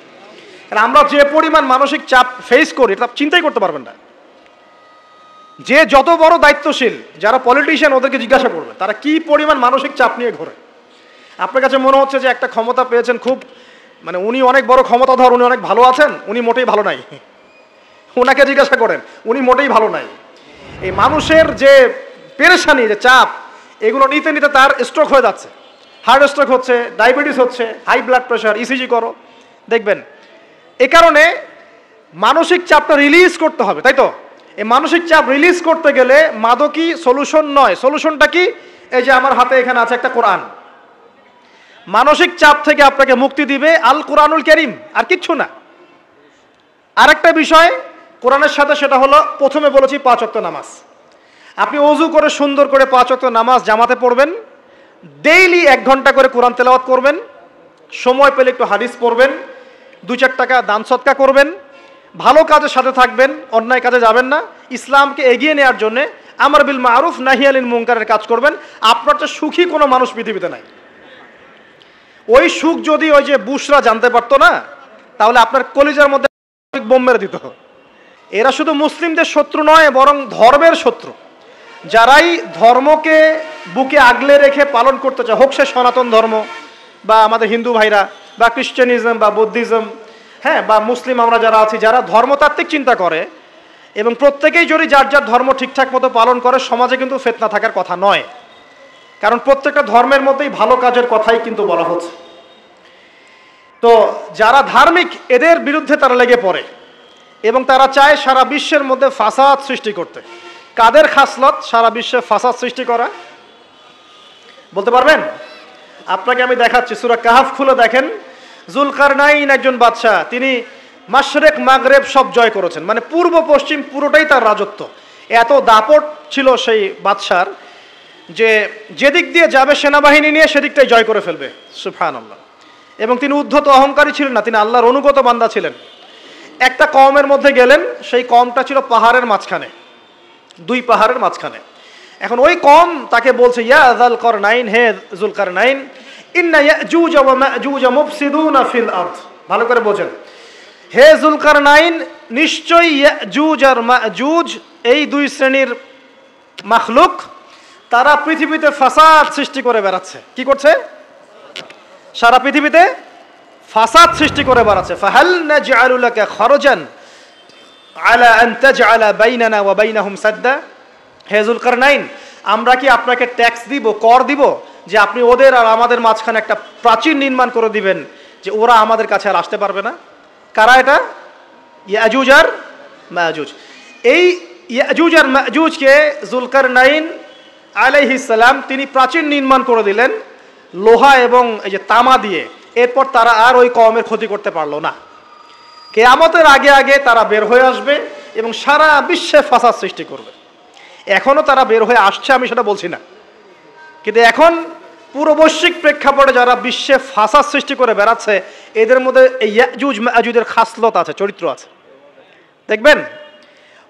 কারণ আমরা যে পরিমাণ মানসিক চাপ ফেস করি তা চিন্তাই করতে পারবেন না। যে যত বড় দায়িত্বশীল, যারা পলিটিশিয়ান, ওদেরকে জিজ্ঞাসা করবে তারা কি পরিমাণ মানসিক চাপ নিয়ে ঘোরে। আপনার কাছে মনে হচ্ছে যে একটা ক্ষমতা পেয়েছেন, খুব মানে উনি অনেক বড় ক্ষমতাধর, উনি অনেক ভালো আছেন, উনি মোটেই ভালো নাই। ওনাকে জিজ্ঞাসা করেন, উনি মোটেই ভালো নাই। এই মানুষের যে পেরেশানি, যে চাপ, এগুলো নিতে নিতে তার স্ট্রোক হয়ে যাচ্ছে, হার্ট স্ট্রোক হচ্ছে, ডায়াবেটিস হচ্ছে, হাই ব্লাড প্রেশার, ইসিজি করো, দেখবেন। এ কারণে মানসিক চাপটা রিলিজ করতে হবে, তাই তো? এই মানসিক চাপ রিলিজ করতে গেলে মাদকই সলিউশন নয়। সলিউশনটা কি? এই যে আমার হাতে এখানে আছে একটা কোরআন। মানসিক চাপ থেকে আপনাকে মুক্তি দিবে আল কোরআনুল কারীম, আর কিচ্ছু না। আরেকটা বিষয় কোরআনের সাথে, সেটা হলো প্রথমে বলেছি 5 ওয়াক্ত নামাজ। আপনি ওযু করে সুন্দর করে 5 ওয়াক্ত নামাজ জামাতে পড়বেন, ডেইলি 1 ঘন্টা করে কোরআন তেলাওয়াত করবেন, সময় পেলে একটু হাদিস পড়বেন, 2-4 টাকা দান সদকা করবেন, ভালো কাজের সাথে থাকবেন, অন্যায় কাজে যাবেন না, ইসলামকে এগিয়ে নেওয়ার জন্য আমর বিল মারুফ নাহি আনিল মুনকারের কাজ করবেন। আপনার চেয়ে সুখী কোনো মানুষ পৃথিবীতে নাই। ওই সুখ যদি ওই যে বুশরা জানতে পারতো না, তাহলে আপনার কলিজার মধ্যে বোম মেরে দিত। এরা শুধু মুসলিমদের শত্রু নয়, বরং ধর্মের শত্রু। যারাই ধর্মকে বুকে আগলে রেখে পালন করতে চায়, হোক সে সনাতন ধর্ম বা আমাদের হিন্দু ভাইরা বা খ্রিস্টানিজম বা বৌদ্ধিজম, হ্যাঁ, বা মুসলিম আমরা যারা আছি, যারা ধর্মতাত্ত্বিক চিন্তা করে এবং প্রত্যেকেই যদি যার যার ধর্ম ঠিকঠাক মতো পালন করে, সমাজে কিন্তু ফিতনা থাকার কথা নয়। কারণ প্রত্যেকটা ধর্মের মধ্যেই ভালো কাজের কথাই কিন্তু বলা হচ্ছে। তো যারা ধার্মিক, এদের বিরুদ্ধে তারা লেগে পড়ে এবং তারা চায় সারা বিশ্বের মধ্যে ফাসাদ সৃষ্টি করতে। কাদের খাসলত সারা বিশ্বে ফাসাদ সৃষ্টি করা? বলতে পারবেন? আপনাকে আমি দেখাচ্ছি, সূরা কাহাফ খুলে দেখেন। জুলকারনাইন একজন বাদশাহ, তিনি মাশরিক মাগরেব সব জয় করেছেন, মানে পূর্ব পশ্চিম পুরোটাই তার রাজত্ব। এত দাপট ছিল সেই বাদশার যে যেদিক দিয়ে যাবে সেনাবাহিনী নিয়ে সেদিকটাই জয় করে ফেলবে, সুবহানাল্লাহ। এবং তিনি উদ্ধত অহংকারী ছিলেন না, তিনি আল্লাহর অনুগত বান্দা ছিলেন। একটা কওমের মধ্যে গেলেন, সেই কওমটা ছিল পাহাড়ের মাঝখানে, 2 পাহাড়ের মাঝখানে। এখন ওই কওম তাকে বলছে, ইয়া যুলকারনাইন, হে যুলকারনাইন, ইন্না ইয়াজুজ ওয়া মাজুজ মুফসিদুনা ফিল আরদ। ভালো করে বোঝেন, হে যুলকারনাইন, নিশ্চয়ই ইয়াজুজ আর মাজুজ এই 2 শ্রেণীর মাখলুক, তারা পৃথিবীতে ফাসাদ সৃষ্টি করে বেড়াচ্ছে। কি করছে? সারা পৃথিবীতে ফাসাদ সৃষ্টি করে বেড়াচ্ছে। ফাহাল নাজআলু লাকা খরজান আলা আন তাজআলা বাইনানা ওয়া বাইনাহুম সাদ্দা। হে যুলকারনাইন, আমরা কি আপনাকে ট্যাক্স দিব, কর দিব, যে আপনি ওদের আর আমাদের মাঝখানে একটা প্রাচীর নির্মাণ করে দিবেন, যে ওরা আমাদের কাছে আর আসতে পারবে না? কারা এটা? ইয়াজুজ আর মাজুজ। এই ইয়াজুজ আর মাজুজকে যুলকারনাইন আলাইহিস সালাম তিনি প্রাচীর নির্মাণ করে দিলেন লোহা এবং এই যে তামা দিয়ে। এরপর তারা আর ওই কওমের ক্ষতি করতে পারলো না। কিয়ামতের আগে আগে তারা বের হয়ে আসবে এবং সারা বিশ্বে ফাসাদ সৃষ্টি করবে। এখনও তারা বের হয়ে আসছে, আমি সেটা বলছি না, কিন্তু এখন পুরো বৈশ্বিক প্রেক্ষাপটে যারা বিশ্বে ফাসাদ সৃষ্টি করে বেড়াচ্ছে, এদের মধ্যে এই ইয়াজুজ মাজুজের খাসলত আছে, চরিত্র আছে। দেখবেন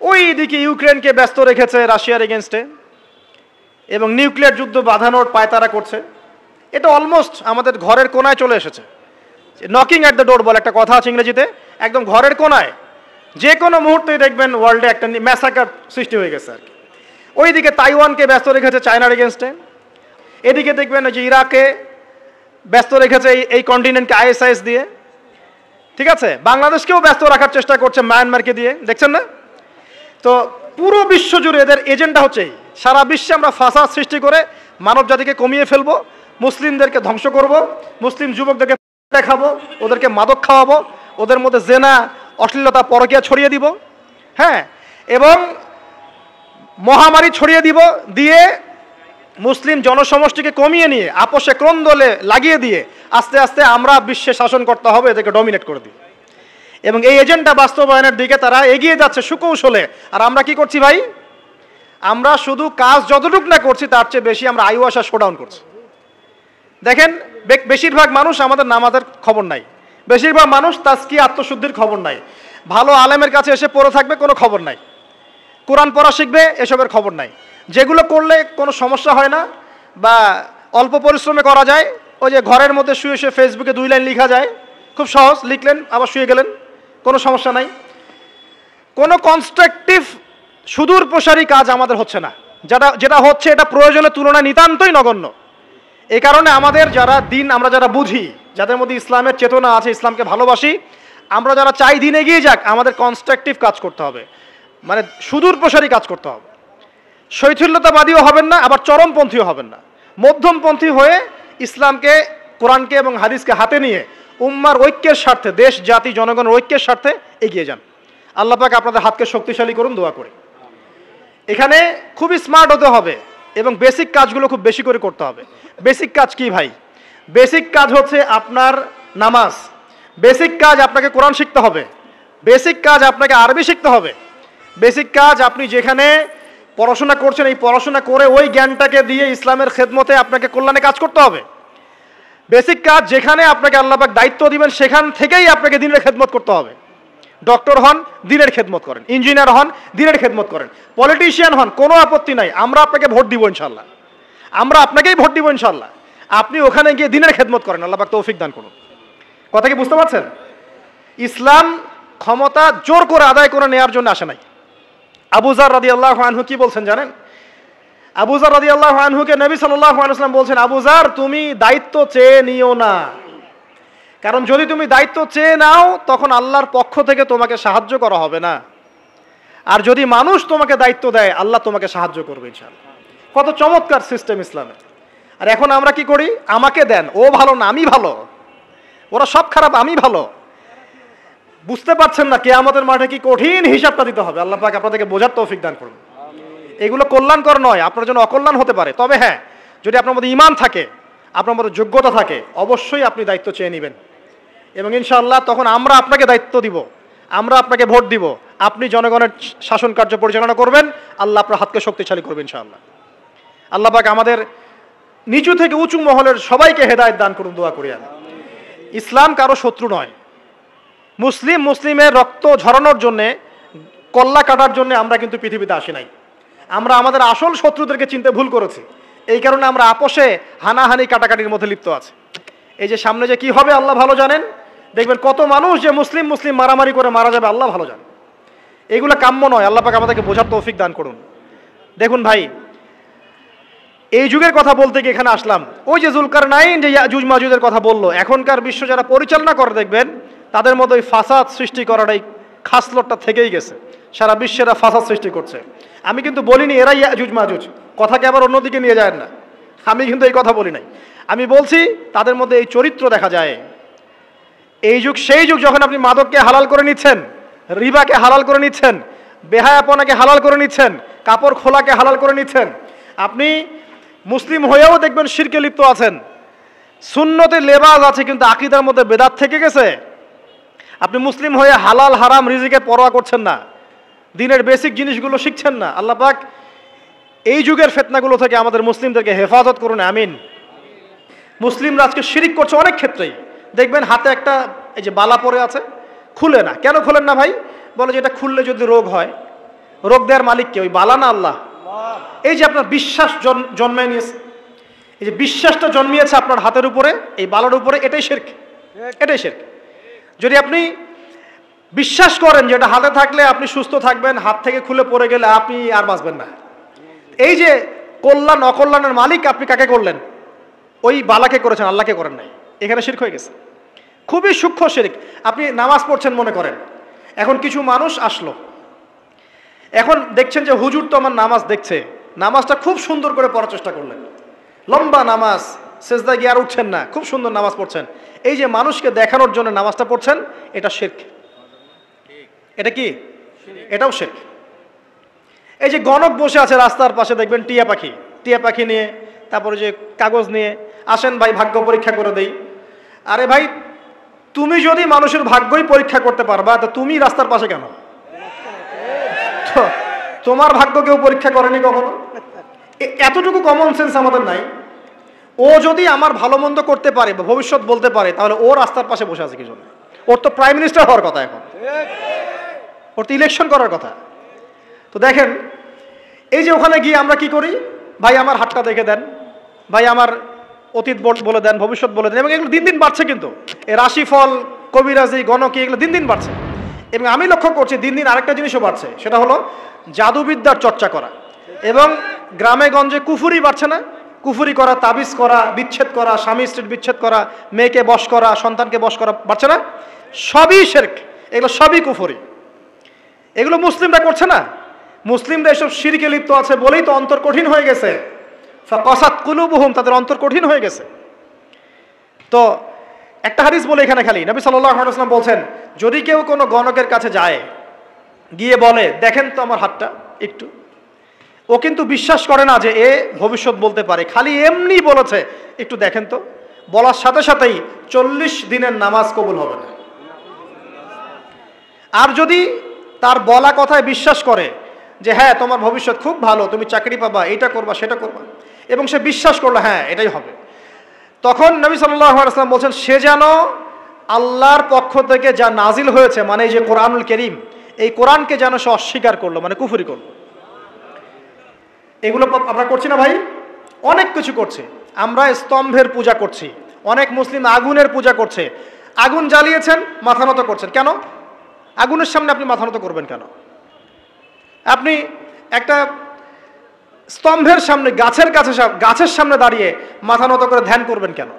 ওই দিকে ইউক্রেনকে ব্যস্ত রেখেছে রাশিয়ার এগেনস্টে এবং নিউক্লিয়ার যুদ্ধ বাঁধানোর পায়তারা করছে। এটা অলমোস্ট আমাদের ঘরের কোনায় চলে এসেছে। নকিং অ্যাট দ্য ডোর বলে একটা কথা আছে ইংরেজিতে, একদম ঘরের কোনায়। যে কোনো মুহূর্তেই দেখবেন ওয়ার্ল্ডে একটা ম্যাসাকার সৃষ্টি হয়ে গেছে আর কি। ওইদিকে তাইওয়ানকে ব্যস্ত রেখেছে চায়নার এগেনস্টে, এদিকে দেখবেন যে ইরাকে ব্যস্ত রেখেছে এই কন্টিনেন্টকে ISIS দিয়ে, ঠিক আছে? বাংলাদেশকেও ব্যস্ত রাখার চেষ্টা করছে মায়ানমারকে দিয়ে, দেখছেন না? তো পুরো বিশ্ব জুড়ে এদের এজেন্ডা হচ্ছে এই, সারা বিশ্বে আমরা ফাসাদ সৃষ্টি করে মানব জাতিকে কমিয়ে ফেলবো, মুসলিমদেরকে ধ্বংস করব, মুসলিম যুবকদেরকে দেখাবো, ওদেরকে মাদক খাওয়াবো, ওদের মধ্যে জেনা, অশ্লীলতা, পরকীয়া ছড়িয়ে দিব, হ্যাঁ, এবং মহামারী ছড়িয়ে দিব, দিয়ে মুসলিম জনসমষ্টিকে কমিয়ে নিয়ে আপোষে ক্রন্দলে লাগিয়ে দিয়ে আস্তে আস্তে আমরা বিশ্বে শাসন করতে হবে, এদেরকে ডমিনেট করে দিই। এবং এই এজেন্ডা বাস্তবায়নের দিকে তারা এগিয়ে যাচ্ছে সুকৌশলে। আর আমরা কি করছি ভাই? আমরা শুধু কাজ যতটুকু না করছি তার চেয়ে বেশি আমরা আইওয়াসা শোডাউন করছি। দেখেন, বেশিরভাগ মানুষ আমাদের নামাজের খবর নাই, বেশিরভাগ মানুষ তাজকিয়া আত্মশুদ্ধির খবর নাই, ভালো আলেমের কাছে এসে পড়ে থাকবে কোনো খবর নাই, কোরআন পড়া শিখবে এসবের খবর নাই। যেগুলো করলে কোনো সমস্যা হয় না বা অল্প পরিশ্রমে করা যায়, ওই যে ঘরের মধ্যে শুয়ে শুয়ে ফেসবুকে 2 লাইন লেখা যায়, খুব সহজ, লিখলেন আবার শুয়ে গেলেন, কোনো সমস্যা নাই। কোনো কনস্ট্রাকটিভ সুদূর প্রসারী কাজ আমাদের হচ্ছে না, যেটা হচ্ছে এটা প্রয়োজনের তুলনায় নিতান্তই নগণ্য। এই কারণে আমাদের যারা দিন, আমরা যারা বুঝি, যাদের মধ্যে ইসলামের চেতনা আছে, ইসলামকে ভালোবাসি, আমরা যারা চাই দিন এগিয়ে যাক, আমাদের কনস্ট্রাকটিভ কাজ করতে হবে, মানে সুদূর প্রসারী কাজ করতে হবে। শৈথিল্যতাবাদীও হবেন না, আবার চরমপন্থীও হবেন না, মধ্যমপন্থী হয়ে ইসলামকে, কোরআনকে এবং হাদিসকে হাতে নিয়ে উম্মার ঐক্যের স্বার্থে, দেশ জাতি জনগণের ঐক্যের স্বার্থে এগিয়ে যান। আল্লাহ পাক আপনাদের হাতকে শক্তিশালী করুন, দোয়া করি। এখানে খুবই স্মার্ট হতে হবে এবং বেসিক কাজগুলো খুব বেশি করে করতে হবে। বেসিক কাজ কি ভাই? বেসিক কাজ হচ্ছে আপনার নামাজ, বেসিক কাজ আপনাকে কোরআন শিখতে হবে, বেসিক কাজ আপনাকে আরবি শিখতে হবে, বেসিক কাজ আপনি যেখানে পড়াশোনা করছেন এই পড়াশোনা করে ওই জ্ঞানটাকে দিয়ে ইসলামের খেদমতে আপনাকে কল্যাণে কাজ করতে হবে। বেসিক কাজ যেখানে আপনাকে আল্লাহ পাক দায়িত্ব দিবেন সেখান থেকেই আপনাকে দিনের খেদমত করতে হবে। ডক্টর হন, দিনের খেদমত করেন, ইঞ্জিনিয়ার হন, দিনের খেদমত করেন, পলিটিশিয়ান হন, কোনো আপত্তি নাই, আমরা আপনাকে ভোট দিব ইনশাল্লাহ, আমরা আপনাকেই ভোট দিব ইনশাল্লাহ। আপনি ওখানে গিয়ে দিনের খেদমত করেন, আল্লাহ পাক তৌফিক দান করুন। কথা কি বুঝতে পারছেন? ইসলাম ক্ষমতা জোর করে আদায় করে নেওয়ার জন্য আসে নাই। আবু যার রাদিয়াল্লাহু আনহু কি বলছেন জানেন? আবু যার রাদিয়াল্লাহু আনহুকে নবী সাল্লাল্লাহু আলাইহি ওয়াসাল্লাম বলছেন, আবু যার তুমি দায়িত্ব চেয়ে নিও না, কারণ যদি তুমি দায়িত্ব চেয়ে নাও তখন আল্লাহর পক্ষ থেকে তোমাকে সাহায্য করা হবে না, আর যদি মানুষ তোমাকে দায়িত্ব দেয় আল্লাহ তোমাকে সাহায্য করবে ইনশাআল্লাহ। কত চমৎকার সিস্টেম ইসলামের। আর এখন আমরা কি করি? আমাকে দেন, ও ভালো না আমি ভালো, ওরা সব খারাপ আমি ভালো। বুঝতে পারছেন না কিয়ামতের মাঠে কি কঠিন হিসাবটা দিতে হবে। আল্লাহ পাক আপনাদেরকে বোঝার তৌফিক দান করুন। এগুলো কল্যাণকর নয়, আপনার জন্য অকল্যাণ হতে পারে। তবে হ্যাঁ, যদি আপনার মধ্যে ঈমান থাকে, আপনার মধ্যে যোগ্যতা থাকে, অবশ্যই আপনি দায়িত্ব চেয়ে নেবেন এবং ইনশাআল্লাহ তখন আমরা আপনাকে দায়িত্ব দিব, আমরা আপনাকে ভোট দিব, আপনি জনগণের শাসন কার্য পরিচালনা করবেন, আল্লাহ আপনার হাতকে শক্তিশালী করবেন ইনশাআল্লাহ। আল্লাহ পাক আমাদের নিচু থেকে উঁচু মহলের সবাইকে হেদায়েত দান করুন, দোয়া করি আমি। ইসলাম কারো শত্রু নয়। মুসলিমের রক্ত ঝরানোর জন্যে, কল্লা কাটার জন্য আমরা কিন্তু পৃথিবীতে আসি নাই। আমরা আমাদের আসল শত্রুদেরকে চিনতে ভুল করেছি, এই কারণে আমরা আপোষে হানাহানি কাটাকাটির মধ্যে লিপ্ত আছি। এই যে সামনে যে কি হবে আল্লাহ ভালো জানেন, দেখবেন কত মানুষ যে মুসলিম মারামারি করে মারা যাবে আল্লাহ ভালো জানেন। এগুলো কাম্য নয়, আল্লাহ পাক আমাদেরকে বোঝার তৌফিক দান করুন। দেখুন ভাই, এই যুগের কথা বলতে গিয়ে এখানে আসলাম। ওই যে জুলকারনাইন যে ইয়াজুজ মাজুজের কথা বললো, এখনকার বিশ্ব যারা পরিচালনা করে দেখবেন তাদের মধ্যে ওই ফাসাদ সৃষ্টি করাটাই খাসলতটা থেকেই গেছে। সারা বিশ্বেরা ফাসাদ সৃষ্টি করছে। আমি কিন্তু বলিনি এরাই ইয়াজুজ মাজুজ, কথাকে আবার অন্যদিকে নিয়ে যায় না, আমি কিন্তু এই কথা বলি নাই। আমি বলছি তাদের মধ্যে এই চরিত্র দেখা যায়। এই যুগ সেই যুগ যখন আপনি মাদককে হালাল করে নিচ্ছেন, রিবাকে হালাল করে নিচ্ছেন, বেহায়াপনাকে হালাল করে নিচ্ছেন, কাপড় খোলাকে হালাল করে নিচ্ছেন। আপনি মুসলিম হয়েও দেখবেন শিরকে লিপ্ত আছেন, সুন্নতে লেবাস আছে কিন্তু আকীদার মধ্যে বেদাত থেকে গেছে। আপনি মুসলিম হয়ে হালাল হারাম রিজিকের পরোয়া করছেন না, দিনের বেসিক জিনিসগুলো শিখছেন না। আল্লাহ পাক এই যুগের ফিতনাগুলো থেকে আমাদের মুসলিমদেরকে হেফাজত করুন, আমিন। মুসলিমরা আজকে শিরিক করছে অনেক ক্ষেত্রেই। দেখবেন হাতে একটা এই যে বালা পরে আছে, খুলে না। কেন খুলেন না ভাই? বলে যে এটা খুললে যদি রোগ হয়, রোগ দেওয়ার মালিক কে? ওই বালা না আল্লাহ? এই যে আপনার বিশ্বাস জন্মায় নিয়েছে, এই যে বিশ্বাসটা জন্মিয়েছে আপনার হাতের উপরে, এই বালার উপরে, এটাই শিরক, এটাই শিরক। যদি আপনি বিশ্বাস করেন যে এটা হাতে থাকলে আপনি সুস্থ থাকবেন, হাত থেকে খুলে পড়ে গেলে আপনি আর বাঁচবেন না, এই যে কল্যাণ অকল্যাণের মালিক আপনি কাকে করলেন? ওই বালাকে করেছেন, আল্লাহকে করেন নাই। এখানে শিরক হয়ে গেছে, খুবই সূক্ষ্ম শিরক। আপনি নামাজ পড়ছেন মনে করেন, এখন কিছু মানুষ আসলো, এখন দেখছেন যে হুজুর তো আমার নামাজ দেখছে, নামাজটা খুব সুন্দর করে পড়ার চেষ্টা করলেন, লম্বা নামাজ, সেজদা গিয়ে আর উঠছেন না, খুব সুন্দর নামাজ পড়ছেন। এই যে মানুষকে দেখানোর জন্য নামাজটা পড়ছেন, এটা শিরক। এটা কি? এটাও শিরক। এই যে গণক বসে আছে রাস্তার পাশে, দেখবেন টিয়া পাখি নিয়ে, তারপরে যে কাগজ নিয়ে, আসেন ভাই ভাগ্য পরীক্ষা করে দেই। আরে ভাই, তুমি যদি মানুষের ভাগ্যই পরীক্ষা করতে পারবা, তো তুমি রাস্তার পাশে কেন? তোমার ভাগ্য কেউ পরীক্ষা করেনি কখনো? এতটুকু কমন সেন্স আমাদের নাই। ও যদি আমার ভালো মন্দ করতে পারে বা ভবিষ্যৎ বলতে পারে, তাহলে ও রাস্তার পাশে বসে আছে কি জন্য? ওর তো প্রাইম মিনিস্টার হওয়ার কথা, এখন ওর তো ইলেকশন করার কথা। তো দেখেন, এই যে ওখানে গিয়ে আমরা কি করি, ভাই আমার হাতটা দেখে দেন, ভাই আমার অতীত বলে দেন, ভবিষ্যৎ বলে দেন, এবং এগুলো দিন দিন বাড়ছে। কিন্তু এই রাশিফল, কবিরাজি, গণকি, এগুলো দিন দিন বাড়ছে। এবং আমি লক্ষ্য করছি দিন দিন আরেকটা জিনিসও বাড়ছে, সেটা হলো জাদুবিদ্যার চর্চা করা। এবং গ্রামে গঞ্জে কুফুরি বাড়ছে না? কুফুরি করা, তাবিজ করা, বিচ্ছেদ করা, স্বামী স্ত্রীর বিচ্ছেদ করা, মেয়েকে বশ করা, সন্তানকে বশ করা বাড়ছে না? সবই শিরক, এগুলো সবই কুফুরি। এগুলো মুসলিমরা করছে না। মুসলিমরা এসব শিরকে লিপ্ত আছে বলেই তো অন্তর কঠিন হয়ে গেছে। ফাকাসাত কুলুবুহুম, তাদের অন্তর কঠিন হয়ে গেছে। তো একটা হাদিস বলে এখানে খালি, নবী সাল্লাল্লাহু আলাইহি ওয়াসাল্লাম বলছেন, যদি কেউ কোনো গণকের কাছে যায়, গিয়ে বলে দেখেন তো আমার হাতটা একটু, ও কিন্তু বিশ্বাস করে না যে এ ভবিষ্যৎ বলতে পারে, খালি এমনি বলেছে একটু দেখেন তো, বলার সাথে সাথেই 40 দিনের নামাজ কবুল হবে না। আর যদি তার বলা কথায় বিশ্বাস করে যে হ্যাঁ তোমার ভবিষ্যৎ খুব ভালো, তুমি চাকরি পাবা, এইটা করবা সেটা করবা, এবং সে বিশ্বাস করলো হ্যাঁ এটাই হবে, তখন নবী সাল্লাল্লাহু আলাইহি ওয়াসাল্লাম বলছেন সে যেন আল্লাহর পক্ষ থেকে যা নাজিল হয়েছে, মানে এই যে কোরআনুল কারীম, এই কোরআনকে যেন সে অস্বীকার করলো, মানে কুফরি করলো। এগুলো আমরা করছি না ভাই? অনেক কিছু করছি আমরা। স্তম্ভের পূজা করছি, অনেক মুসলিম আগুনের পূজা করছে। আগুন জ্বালিয়েছেন, মাথা নত করছেন কেন? আগুনের সামনে আপনি মাথা নত করবেন কেন? আপনি একটা স্তম্ভের সামনে, গাছের সামনে দাঁড়িয়ে মাথা নত করে ধ্যান করবেন কেন?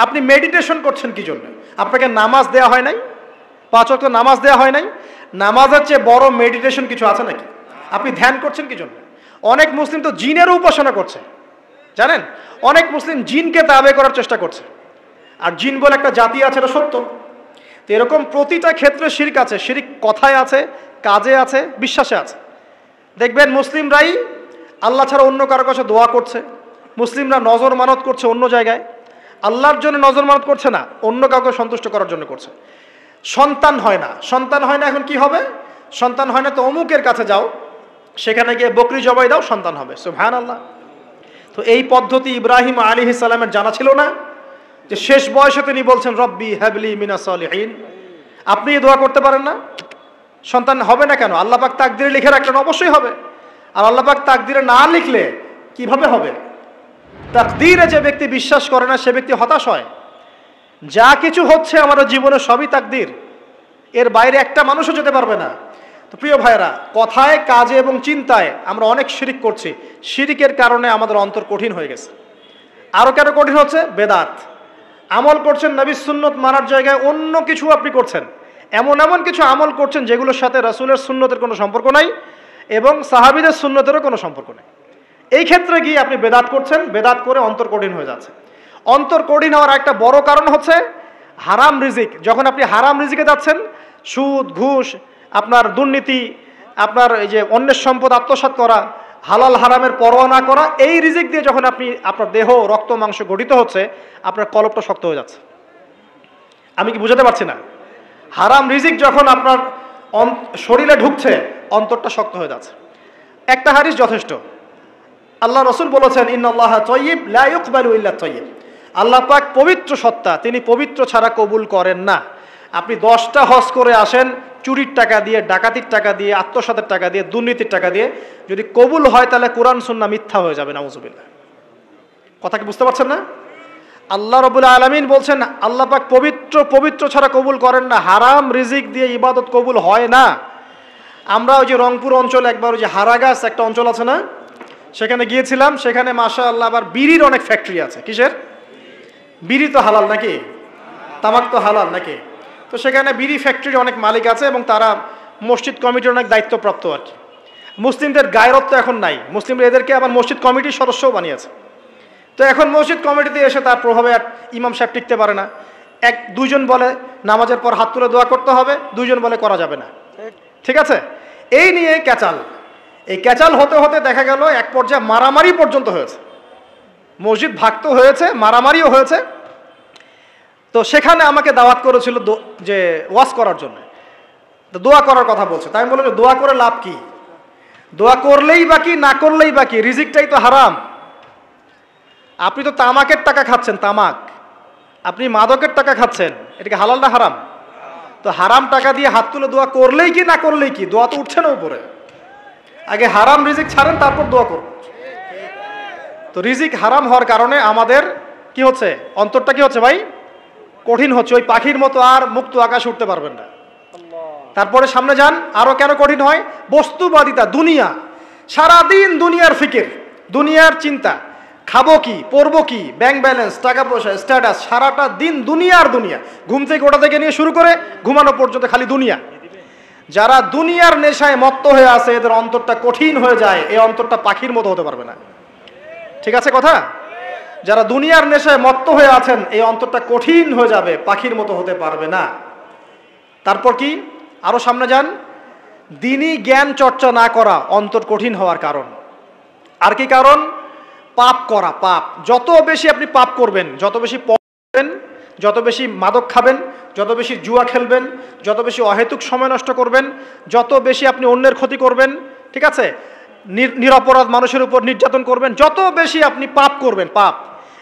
আপনি মেডিটেশন করছেন কি জন্য? আপনাকে নামাজ দেওয়া হয় নাই? 5 ওয়াক্ত নামাজ দেওয়া হয় নাই? নামাজের চেয়ে বড় মেডিটেশন কিছু আছে নাকি? আপনি ধ্যান করছেন কি জন্য? অনেক মুসলিম তো জিনেরও উপাসনা করছে, জানেন? অনেক মুসলিম জিনকে তাবে করার চেষ্টা করছে। আর জিন বলে একটা জাতি আছে, এটা সত্য। তো এরকম প্রতিটা ক্ষেত্রে শিরক আছে। শিরক কথায় আছে, কাজে আছে, বিশ্বাসে আছে। দেখবেন মুসলিমরাই আল্লাহ ছাড়া অন্য কারো কাছে দোয়া করছে, মুসলিমরা নজর মানত করছে অন্য জায়গায়, আল্লাহর জন্য নজর মানত করছে না, অন্য কাউকে সন্তুষ্ট করার জন্য করছে। সন্তান হয় না, এখন কি হবে? সন্তান হয় না তো অমুকের কাছে যাও, সেখানে গিয়ে বকরি জবাই দাও, সন্তান হবে। সুবহানাল্লাহ। তো এই পদ্ধতি ইব্রাহিম আলাইহিস সালামের জানা ছিল না যে শেষ বয়সে তিনি বলছেন রব্বি হাবলি মিনাস সালিহিন? আপনি দোয়া করতে পারেন না? সন্তান হবে না কেন? আল্লাহ পাক তাকদিরে লিখে রাখলেন, অবশ্যই হবে। আর আল্লাহ পাক তাকদিরে না লিখলে কিভাবে হবে? তাকদিরে যে ব্যক্তি বিশ্বাস করে না, সে ব্যক্তি হতাশ হয়। যা কিছু হচ্ছে আমাদের জীবনে সবই তাকদির, এর বাইরে একটা মানুষও যেতে পারবে না। তো প্রিয় ভাইরা, কথায়, কাজে এবং চিন্তায় আমরা অনেক শিরিক করছি। শিরিকের কারণে আমাদের অন্তর কঠিন হয়ে গেছে। আরও কেন কঠিন হচ্ছে? বেদাত। আমল করছেন নবীর সুন্নত মানার জায়গায় অন্য কিছু আপনি করছেন, এমন কিছু আমল করছেন যেগুলোর সাথে রাসূলের সুন্নতের কোনো সম্পর্ক নাই এবং সাহাবীদের সুন্নতেরও কোনো সম্পর্ক নেই। এই ক্ষেত্রে গিয়ে আপনি বেদাত করছেন, বেদাত করে অন্তর কঠিন হয়ে যাচ্ছে। অন্তর কঠিন হওয়ার একটা বড় কারণ হচ্ছে হারাম রিজিক। যখন আপনি হারাম রিজিকে যাচ্ছেন, সুদ, ঘুষ, আপনার দুর্নীতি, আপনার এই যে অন্যের সম্পদ আত্মসাৎ করা, হালাল হারামের পরোয়া না করা, এই রিজিক দিয়ে যখন আপনি আপনার দেহ, রক্ত, মাংস গঠিত হচ্ছে, আপনার কলবটা শক্ত হয়ে যাচ্ছে। আমি কি বুঝাতে পারছি না? হারাম রিজিক যখন আপনার শরীরে ঢুকছে, অন্তরটা শক্ত হয়ে যাচ্ছে। একটা হাদিস যথেষ্ট। আল্লাহ রসুল বলেছেন ইন্নাল্লাহা তাইয়্যিব লা ইউকবালু ইল্লা তাইয়্যিব। আল্লাহ পাক পবিত্র সত্তা, তিনি পবিত্র ছাড়া কবুল করেন না। আপনি 10টা হজ করে আসেন, চুরির টাকা দিয়ে, ডাকাতির টাকা দিয়ে, আত্মসাতের টাকা দিয়ে, দুর্নীতির টাকা দিয়ে, যদি কবুল হয় তাহলে কোরআন সুন্নাহ মিথ্যা হয়ে যাবে, নাউযুবিল্লাহ। কথা কি বুঝতে পারছেন না? আল্লাহ রাব্বুল আলামিন বলছেন আল্লাহ পাক পবিত্র ছাড়া কবুল করেন না। হারাম রিজিক দিয়ে ইবাদত কবুল হয় না। আমরা ওই যে রংপুর অঞ্চল, একবার ওই যে হারাগাছ একটা অঞ্চল আছে না, সেখানে গিয়েছিলাম। সেখানে মাশাআল্লাহ আবার বিড়ির অনেক ফ্যাক্টরি আছে। কিসের? বিড়ি তো হালাল নাকি? তামাক তো হালাল নাকি? তো সেখানে বিড়ি ফ্যাক্টরির অনেক মালিক আছে এবং তারা মসজিদ কমিটির অনেক দায়িত্বপ্রাপ্ত আর কি। মুসলিমদের গায়রত্ব এখন নাই, মুসলিমরা এদেরকে আবার মসজিদ কমিটির সদস্যও বানিয়েছে। তো এখন মসজিদ কমিটিতে এসে তার প্রভাবে আর ইমাম সাহেব টিকতে পারে না। দুইজন বলে নামাজের পর হাত তুলে দোয়া করতে হবে, দুইজন বলে করা যাবে না। ঠিক আছে, এই নিয়ে ক্যাচাল, এই ক্যাচাল হতে হতে দেখা গেল এক পর্যায়ে মারামারি পর্যন্ত হয়েছে, মসজিদ ভাগত হয়েছে, মারামারিও হয়েছে। তো সেখানে আমাকে দাওয়াত করেছিল যে ওয়াজ করার জন্য, তো দোয়া করার কথা বলছে। তাই আমি বললাম যে দোয়া করে লাভ কি, দোয়া করলেই বাকি, না করলেই বাকি, রিজিকটাই তো হারাম। আপনি তো তামাকের টাকা খাচ্ছেন, তামাক, আপনি মাদকের টাকা খাচ্ছেন, এটাকে হালাল না হারাম? তো হারাম টাকা দিয়ে হাত তুলে দোয়া করলেই কি না করলেই কি, দোয়া তো উঠছে না উপরে। আগে হারাম রিজিক ছাড়েন, তারপর দোয়া করুন। তো রিজিক হারাম হওয়ার কারণে আমাদের কি হচ্ছে, অন্তরটা কি হচ্ছে ভাই, কঠিন হচ্ছে। ওই পাখির মতো আর মুক্ত আকাশে উঠতে পারবেন না। তারপরে সামনে যান, আরো কেন কঠিন হয়, বস্তুবাদিতা, দুনিয়া, সারাদিন দুনিয়ার ফিকির, দুনিয়ার চিন্তা, খাবো কি, পরবো কি, ব্যাংক ব্যালেন্স, টাকা পয়সা, স্ট্যাটাস, সারাটা দিন দুনিয়ার দুনিয়া, ঘুম থেকে ওটা থেকে নিয়ে শুরু করে ঘুমানো পর্যন্ত খালি দুনিয়া। যারা দুনিয়ার নেশায় মত্ত হয়ে আছে, এদের অন্তরটা কঠিন হয়ে যায়, এই অন্তরটা পাখির মতো হতে পারবে না। ঠিক আছে কথা? যারা দুনিয়ার নেশায় মত্ত হয়ে আছেন, এই অন্তরটা কঠিন হয়ে যাবে, পাখির মতো হতে পারবে না। তারপর কি, আরো সামনে যান, দিনই জ্ঞান চর্চা না করা অন্তর কঠিন হওয়ার কারণ। আর কি কারণ, পাপ করা, পাপ। যত বেশি আপনি পাপ করবেন, যত বেশি পড়বেন, যত বেশি মাদক খাবেন, যত বেশি জুয়া খেলবেন, যত বেশি অহেতুক সময় নষ্ট করবেন, যত বেশি আপনি অন্যের ক্ষতি করবেন, ঠিক আছে, নিরপরাধ মানুষের উপর নির্যাতন করবেন, যত বেশি আপনি পাপ করবেন, পাপ,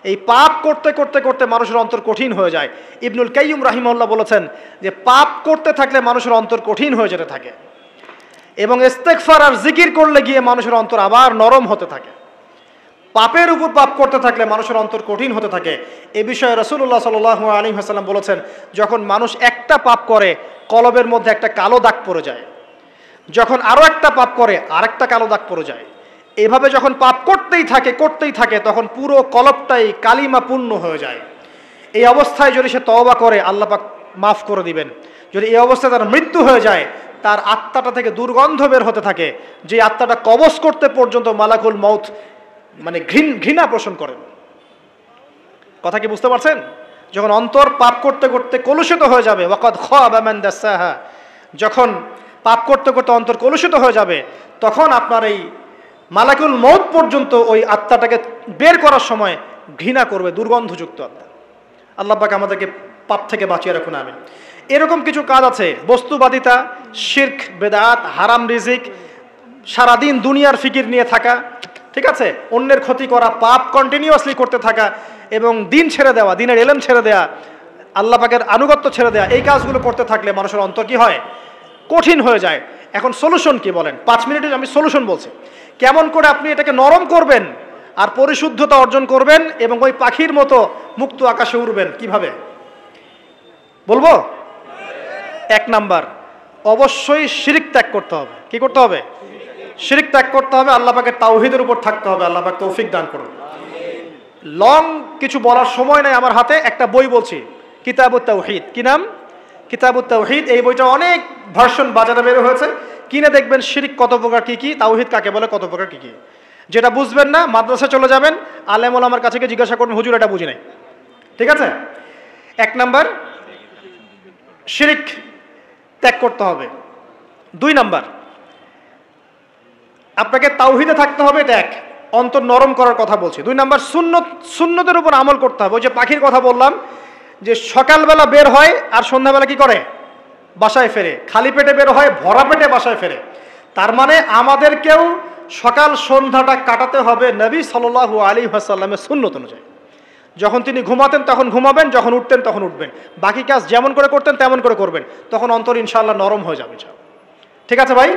এই পাপ করতে করতে করতে মানুষের অন্তর কঠিন হয়ে যায়। ইবনুল কাইয়্যিম রাহিমাহুল্লাহ বলেছেন যে পাপ করতে থাকলে মানুষের অন্তর কঠিন হয়ে যেতে থাকে, এবং ইস্তেগফার আর জিকির করলে গিয়ে মানুষের অন্তর আবার নরম হতে থাকে। পাপের উপর পাপ করতে থাকলে মানুষের অন্তর কঠিন হতে থাকে। এ বিষয়ে রাসূলুল্লাহ সাল্লাল্লাহু আলাইহি ওয়াসাল্লাম বলেছেন, যখন মানুষ একটা পাপ করে কলবের মধ্যে একটা কালো দাগ পড়ে যায়, যখন আরো একটা পাপ করে আরেকটা কালো দাগ পড়ে যায়, এভাবে যখন পাপ করতেই থাকে তখন পুরো কলবটাই কালিমা পূর্ণ হয়ে যায়। এই অবস্থায় যদি সে তওবা করে, আল্লাহ পাক মাফ করে দিবেন। যদি এই অবস্থায় তার মৃত্যু হয়ে যায়, তার আত্মাটা থেকে দুর্গন্ধ বের হতে থাকে, যে আত্মাটা কবজ করতে পর্যন্ত মালাকুল মউত মানে ঘৃণা পোষণ করেন। কথা কি বুঝতে পারছেন? যখন অন্তর পাপ করতে করতে কলুষিত হয়ে যাবে, ওয়াকাদ খাবা মান দাসাহা, যখন পাপ করতে করতে অন্তর কলুষিত হয়ে যাবে, তখন আপনার এই মালাকুল মউত পর্যন্ত ওই আত্মাটাকে বের করার সময় ঘৃণা করবে, দুর্গন্ধযুক্ত আত্মা। আল্লাহ পাক আমাদেরকে পাপ থেকে বাঁচিয়ে রাখুন, আমিন। এরকম কিছু কাজ আছে, বস্তুবাদিতা, শিরক, বেদাত, হারাম রিজিক, সারাদিন দুনিয়ার ফিকির নিয়ে থাকা, ঠিক আছে, অন্যের ক্ষতি করা, পাপ কন্টিনিউয়াসলি করতে থাকা, এবং দিন ছেড়ে দেওয়া, দিনের এলেম ছেড়ে দেওয়া, আল্লাহ পাকের আনুগত্য ছেড়ে দেওয়া, এই কাজগুলো করতে থাকলে মানুষের অন্তর কি হয়, কঠিন হয়ে যায়। এখন সলিউশন কি বলেন? 5 মিনিটে আমি সলিউশন বলছি, কেমন করে আপনি এটাকে নরম করবেন আর পরিশুদ্ধতা অর্জন করবেন এবং ওই পাখির মতো মুক্ত আকাশে উড়বেন। কিভাবে বলবো? 1 নাম্বার, অবশ্যই শিরক ত্যাগ করতে হবে। কি করতে হবে? শিরক ত্যাগ করতে হবে, আল্লাহ পাকের তাওহীদের উপর থাকতে হবে। আল্লাহ পাক তৌফিক দান করুন। লং কিছু বলার সময় নাই আমার হাতে, একটা বই বলছি, কিতাবুত তাওহীদ। কি নাম? কিতাবুত তাওহীদ। এই বইটা অনেক ভার্সন বাজারে বের হয়েছে, কিনে দেখবেন শিরক কত প্রকার, কি কি, তাওহীদ কাকে বলে, কত প্রকার, কি কি। যেটা বুঝবেন না, মাদ্রাসায় চলে যাবেন, আলেম ওলামার কাছে গিয়ে জিজ্ঞাসা করবেন, হুজুর এটা বুঝি নাই। ঠিক আছে? 1 নাম্বার, শিরক ত্যাগ করতে হবে। 2 নাম্বার, আপনাকে তাওহীদে থাকতে হবে, এটা 1, অন্তর নরম করার কথা বলছি। 2 নাম্বার, সুন্নতের উপর আমল করতে হবে। ওই যে পাখির কথা বললাম, যে সকালবেলা বের হয় আর সন্ধ্যাবেলা কি করে, বাসায় ফেরে, খালি পেটে বের হয়, ভরা পেটে বাসায় ফেরে। তার মানে আমাদেরকেও সকাল সন্ধ্যাটা কাটাতে হবে নবী সাল্লাল্লাহু আলাইহি ওয়াসাল্লামের সুন্নত অনুযায়ী। যখন তিনি ঘুমাতেন তখন ঘুমাবেন, যখন উঠতেন তখন উঠবেন, বাকি কাজ যেমন করে করতেন তেমন করে করবেন, তখন অন্তর ইনশাআল্লাহ নরম হয়ে যাবে। ঠিক আছে ভাই?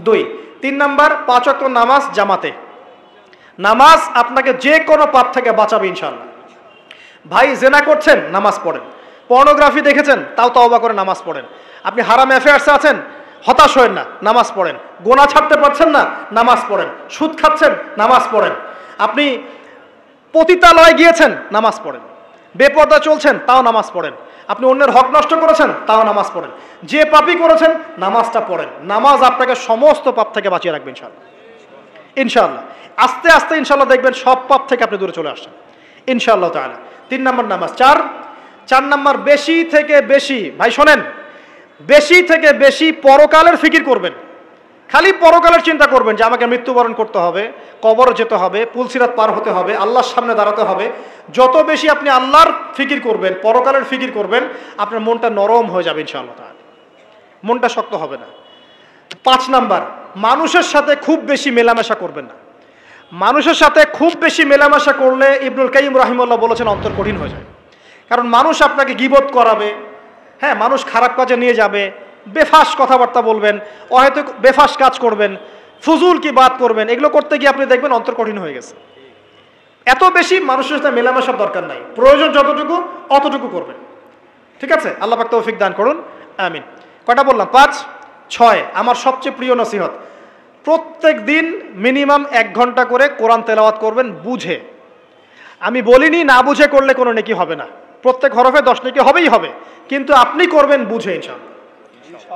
2। 3 নাম্বার, 5 ওয়াক্ত নামাজ জামাতে। নামাজ আপনাকে যে কোনো পাপ থেকে বাঁচাবে ইনশাআল্লাহ। ভাই জেনা করছেন, নামাজ পড়েন। পর্নোগ্রাফি দেখেছেন, তাও তওবা করে নামাজ পড়েন। আপনি হারাম অ্যাফেয়ার্সে আছেন, হতাশ হয়েন না, নামাজ পড়েন। গোনা ছাড়তে পারছেন না, নামাজ পড়েন। সুদ খাচ্ছেন, নামাজ পড়েন। আপনি পতিতালয়ে গিয়েছেন, নামাজ পড়েন। বেপরদা চলছেন, তাও নামাজ পড়েন। আপনি অন্যের হক নষ্ট করেছেন, তাও নামাজ পড়েন। যে পাপই করেছেন, নামাজটা পড়েন। নামাজ আপনাকে সমস্ত পাপ থেকে বাঁচিয়ে রাখবে ইনশাআল্লাহ। ইনশাআল্লাহ আস্তে আস্তে ইনশাআল্লাহ দেখবেন সব পাপ থেকে আপনি দূরে চলে আসছেন ইনশাআল্লাহ তাআলা। 3 নাম্বার নামাজ। 4, 4 নাম্বার, বেশি থেকে বেশি, ভাই শোনেন, বেশি থেকে বেশি পরকালের ফিকির করবেন। খালি পরকালের চিন্তা করবেন যে আমাকে মৃত্যুবরণ করতে হবে, কবর যেতে হবে, পুলসিরাত পার হতে হবে, আল্লাহর সামনে দাঁড়াতে হবে। যত বেশি আপনি আল্লাহর ফিকির করবেন, পরকালের ফিকির করবেন, আপনার মনটা নরম হয়ে যাবে ইনশাআল্লাহ তাআলা, মনটা শক্ত হবে না। 5 নাম্বার, মানুষের সাথে খুব বেশি মেলামেশা করবেন না। মানুষের সাথে খুব বেশি মেলামেশা করলে ইবনুল কাইয়িম রাহিমাহুল্লাহ বলেছেন অন্তর কঠিন হয়ে যায়। কারণ মানুষ আপনাকে গীবত করাবে, হ্যাঁ, মানুষ খারাপ কাজে নিয়ে যাবে, বেফাস কথাবার্তা বলবেন, হয়তো বেফাস কাজ করবেন, ফুজুল কি বাত করবেন, এগুলো করতে গিয়ে আপনি দেখবেন অন্তর কঠিন হয়ে গেছে। এত বেশি মানুষের সাথে মেলামেশার দরকার নাই, প্রয়োজন যতটুকু অতটুকু করবেন। ঠিক আছে, আল্লাহ পাক তৌফিক দান করুন, আমিন। কয়টা বললাম? 5, 6। আমার সবচেয়ে প্রিয় নসিহত, প্রত্যেক দিন মিনিমাম 1 ঘন্টা করে কোরআন তেলাওয়াত করবেন বুঝে। আমি বলিনি না বুঝে করলে কোনো নেকি হবে না, প্রত্যেক হরফে 10 নেকি হবেই হবে, কিন্তু আপনি করবেন বুঝে ইনশাআল্লাহ।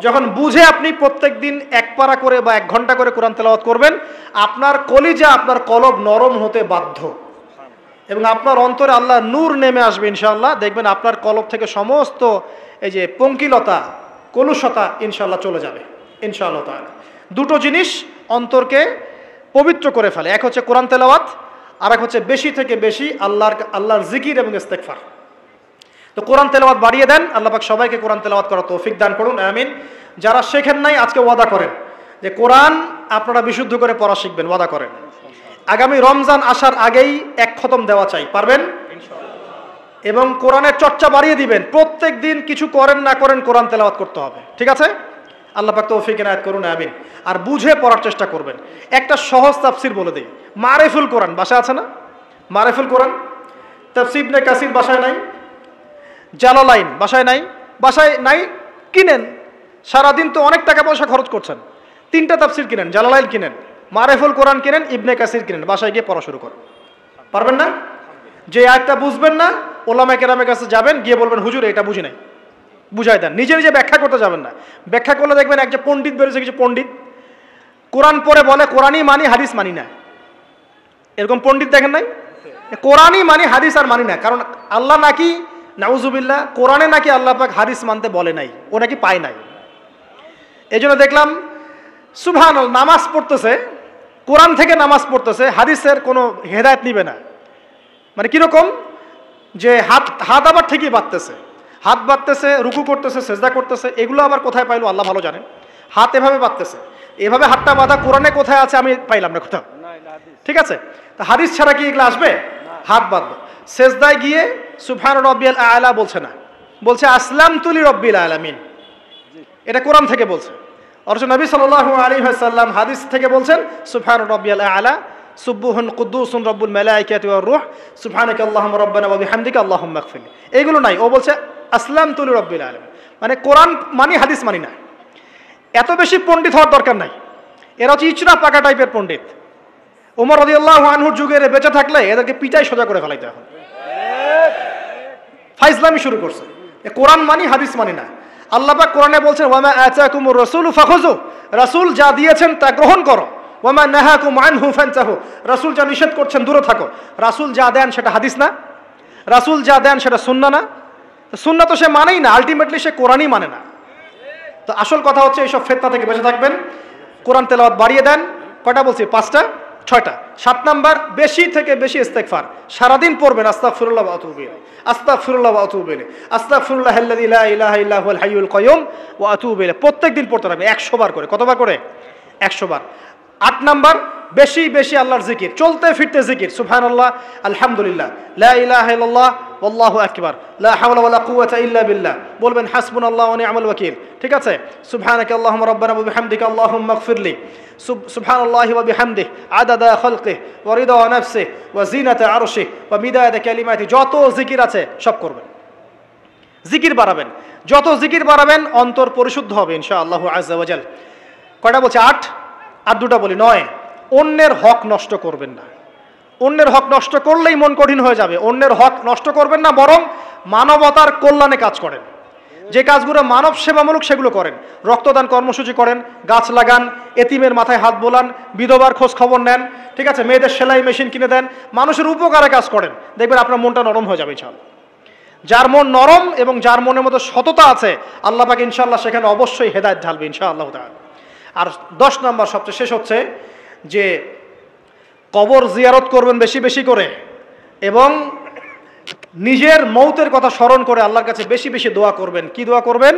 যখন বুঝে আপনি প্রত্যেক দিন 1 পারা করে বা 1 ঘন্টা করে কোরআন তেলাওয়াত করবেন, আপনার কলিজা, আপনার কলব নরম হতে বাধ্য, এবং আপনার অন্তরে আল্লাহ নূর নেমে আসবে ইনশাআল্লাহ। দেখবেন আপনার কলব থেকে সমস্ত এই যে পঙ্কিলতা, কলুষতা ইনশাআল্লাহ চলে যাবে ইনশাআল্লাহ তাআলা। দুটো জিনিস অন্তরকে পবিত্র করে ফেলে, এক হচ্ছে কোরআন তেলাওয়াত, আর এক হচ্ছে বেশি থেকে বেশি আল্লাহর জিকির এবং ইস্তেগফার। তো কোরআন তেলাওয়াত বাড়িয়ে দেন, আল্লাহ পাক সবাইকে কোরআন তেলাওয়াত করার তৌফিক দান করুন, আমিন। যারা শেখেন নাই আজকে ওয়াদা করেন যে কোরআন আপনারা বিশুদ্ধ করে পড়া শিখবেন, ওয়াদা করেন। আগামী রমজান আসার আগেই 1 খতম দেওয়া চাই, পারবেন? এবং কোরআনের চর্চা বাড়িয়ে দিবেন, প্রত্যেক দিন কিছু করেন না করেন কোরআন তেলাওয়াত করতে হবে, ঠিক আছে? আল্লাহ পাক তৌফিক এনায়েত করুন, আমিন। আর বুঝে পড়ার চেষ্টা করবেন। একটা সহজ তাফসির বলে দিই, মারিফুল কোরআন বাসায় আছে না? মারিফুল কোরআন, তাফসির ইবনে কাসির বাসায় নাই, জালালাইন বাসায় নাই, বাসায় নাই কিনেন, সারাদিন তো অনেক টাকা পয়সা খরচ করছেন, 3টা তাফসির কিনেন, জালালাইন কিনেন, মারিফুল কোরআন কিনেন, ইবনে কাসির কিনেন, বাসায় গিয়ে পড়া শুরু করেন। পারবেন না? যে আয়াতটা বুঝবেন না, ওলামায়ে কেরামের কাছে যাবেন, গিয়ে বলবেন হুজুর এটা বুঝি নাই, বুঝাই দেন। নিজে নিজে ব্যাখ্যা করতে যাবেন না, ব্যাখ্যা করলে দেখবেন একটা পণ্ডিত বেরোছে, কিছু পণ্ডিত কোরআন পড়ে বলে কোরআনই মানি হাদিস মানি না, এরকম পণ্ডিত দেখেন নাই? কোরআনই মানি হাদিস আর মানি না, কারণ আল্লাহ নাকি নাউজুবিল্লাহ কোরআনে নাকি আল্লাহ পাক হাদিস মানতে বলে নাই, ও নাকি পায় নাই। এই জন্য দেখলাম সুবহানাল্লাহ, নামাজ পড়তেছে, কোরআন থেকে নামাজ পড়তেছে, হাদিসের কোনো হেদায়েত নিবে না। মানে কিরকম যে হাত আবার ঠিকই বাঁধতেছে, হাত বাঁধতেছে, রুকু করতেছে, সেজদা করতেছে, এগুলো আবার কোথায় পাইলো আল্লাহ ভালো জানেন। হাত এভাবে বাঁধতেছে, এভাবে হাতটা বাঁধা কোরআনে কোথায় আছে আমি পাইলাম না কোথাও, ঠিক আছে? তা হাদিস ছাড়া কি এগুলো আসবে? হাত বাঁধবো, সেজদায় গিয়ে সুবহান রাব্বিয়াল আ'লা বলছে না, বলছে আসলামতু লিরাব্বিল আলামিন, এটা কোরআন থেকে বলছে। অথচ নবী সাল্লাল্লাহু আলাইহি ওয়াসাল্লাম হাদিস থেকে বলছেন সুবহান রাব্বিয়াল আ'লা, সুবহুন কুদ্দুসুন রব্বুল মালাইকাতি ওয়ার রূহ, সুবহানাকা আল্লাহুম্মা রাব্বানা ওয়া বিহামদিকা আল্লাহুম্মা ইগফিরলি। এইগুলো নাই, ও বলছে আসলামতু লিরাব্বিল আলামিন, মানে কোরআন মানি হাদিস মানি না। এত বেশি পণ্ডিত হওয়ার দরকার নাই, এরা হচ্ছে ইচড়া পাকা টাইপের পণ্ডিত। ওমর রাদিয়াল্লাহু আনহুর যুগে বেঁচে থাকলে এদেরকে পিটাই সোজা করে ফেলাইতে এখন, ফাইজলামি শুরু করছে, কোরআন মানি হাদিস মানি না। আল্লাহ পাক কোরআনে বলছেন ওয়ামা আতাকুমুর রাসূলু ফাখুযু, রাসূল যা দিয়েছেন তা গ্রহণ করো, ওয়ামা নাহাকুম আনহু ফান্তাহু, রাসূল যা নিষেধ করছেন দূরে থাকো। রাসূল যা দেন সেটা হাদিস না, রাসূল যা দেন সেটা সুন্নাহ না, সুন্নাহ তো সে মানেই না, আলটিমেটলি সে কোরআনই মানে না। তো আসল কথা হচ্ছে এইসব ফিতনা থেকে বেঁচে থাকবেন, কোরআন তেলাওয়াত বাড়িয়ে দেন। কয়টা বলছি? 5টা 6টা। 7 নাম্বার, বেশি থেকে বেশি ইস্তেগফার সারাদিন পড়বেন, আস্তাগফিরুল্লাহ ওয়া আতুবু ইলাইহি, আস্তাগফিরুল্লাহ ওয়া আতুবু ইলাইহি, আস্তাগফিরুল্লাহাল্লাযী লা ইলাহা ইল্লা হুয়াল হাইয়ুল কাইয়্যুম ওয়া আতুবু ইলাইহি। প্রত্যেকদিন পড়তে হবে 100 বার করে। কতবার করে? 100 বার। 8 নাম্বার, বেশি বেশি আল্লাহর জিকির, চলতে ফিরতে জিকির, সুবহানাল্লাহ, আলহামদুলিল্লাহ, লা ইলাহা ইল্লাল্লাহ, আল্লাহু আকবার, লা হাওলা ওয়ালা কুওয়াতা ইল্লা বিল্লাহ, বলবেন হাসবুনাল্লাহু ওয়া নি'মাল ওয়াকিল, ঠিক আছে? সুবহানাকা আল্লাহুম্মা রাব্বানা ওয়া বিহামদিকা আল্লাহুম্মা ইগফিরলি, সুবহানাল্লাহি ওয়া বিহামদিহি আদাদা খালকিহি ওয়া রিদা নাফসিহি ওয়া জিনাতা আরশিহি ওয়া মিদাদা কালিমাতিহি। যত জিকির আছে সব করবেন, জিকির বাড়াবেন, যত জিকির বাড়াবেন অন্তর পরিশুদ্ধ হবে ইনশাআল্লাহু আযজা ওয়া জাল। কয়টা বলছে? 8। আর 2টা বলি। 9, অন্যের হক নষ্ট করবেন না। অন্যের হক নষ্ট করলেই মন কঠিন হয়ে যাবে। অন্যের হক নষ্ট করবেন না, বরং মানবতার কল্যাণে কাজ করেন। যে কাজগুলো মানব সেবামূলক সেগুলো করেন, রক্তদান কর্মসূচি করেন, গাছ লাগান, এতিমের মাথায় হাত বোলান, বিধবার খোঁজ খবর নেন, ঠিক আছে? মেয়েদের সেলাই মেশিন কিনে দেন, মানুষের উপকারে কাজ করেন, দেখবেন আপনার মনটা নরম হয়ে যাবে ইনশাআল্লাহ। যার মন নরম এবং যার মনের মধ্যে সততা আছে, আল্লাহ পাক ইনশাআল্লাহ সেখানে অবশ্যই হেদায়েত ঢালবে ইনশাআল্লাহ তাআলা। আর 10 নম্বর সবচেয়ে শেষ হচ্ছে যে কবর জিয়ারত করবেন বেশি বেশি করে, এবং নিজের মৌতের কথা স্মরণ করে আল্লাহর কাছে বেশি বেশি দোয়া করবেন। কি দোয়া করবেন?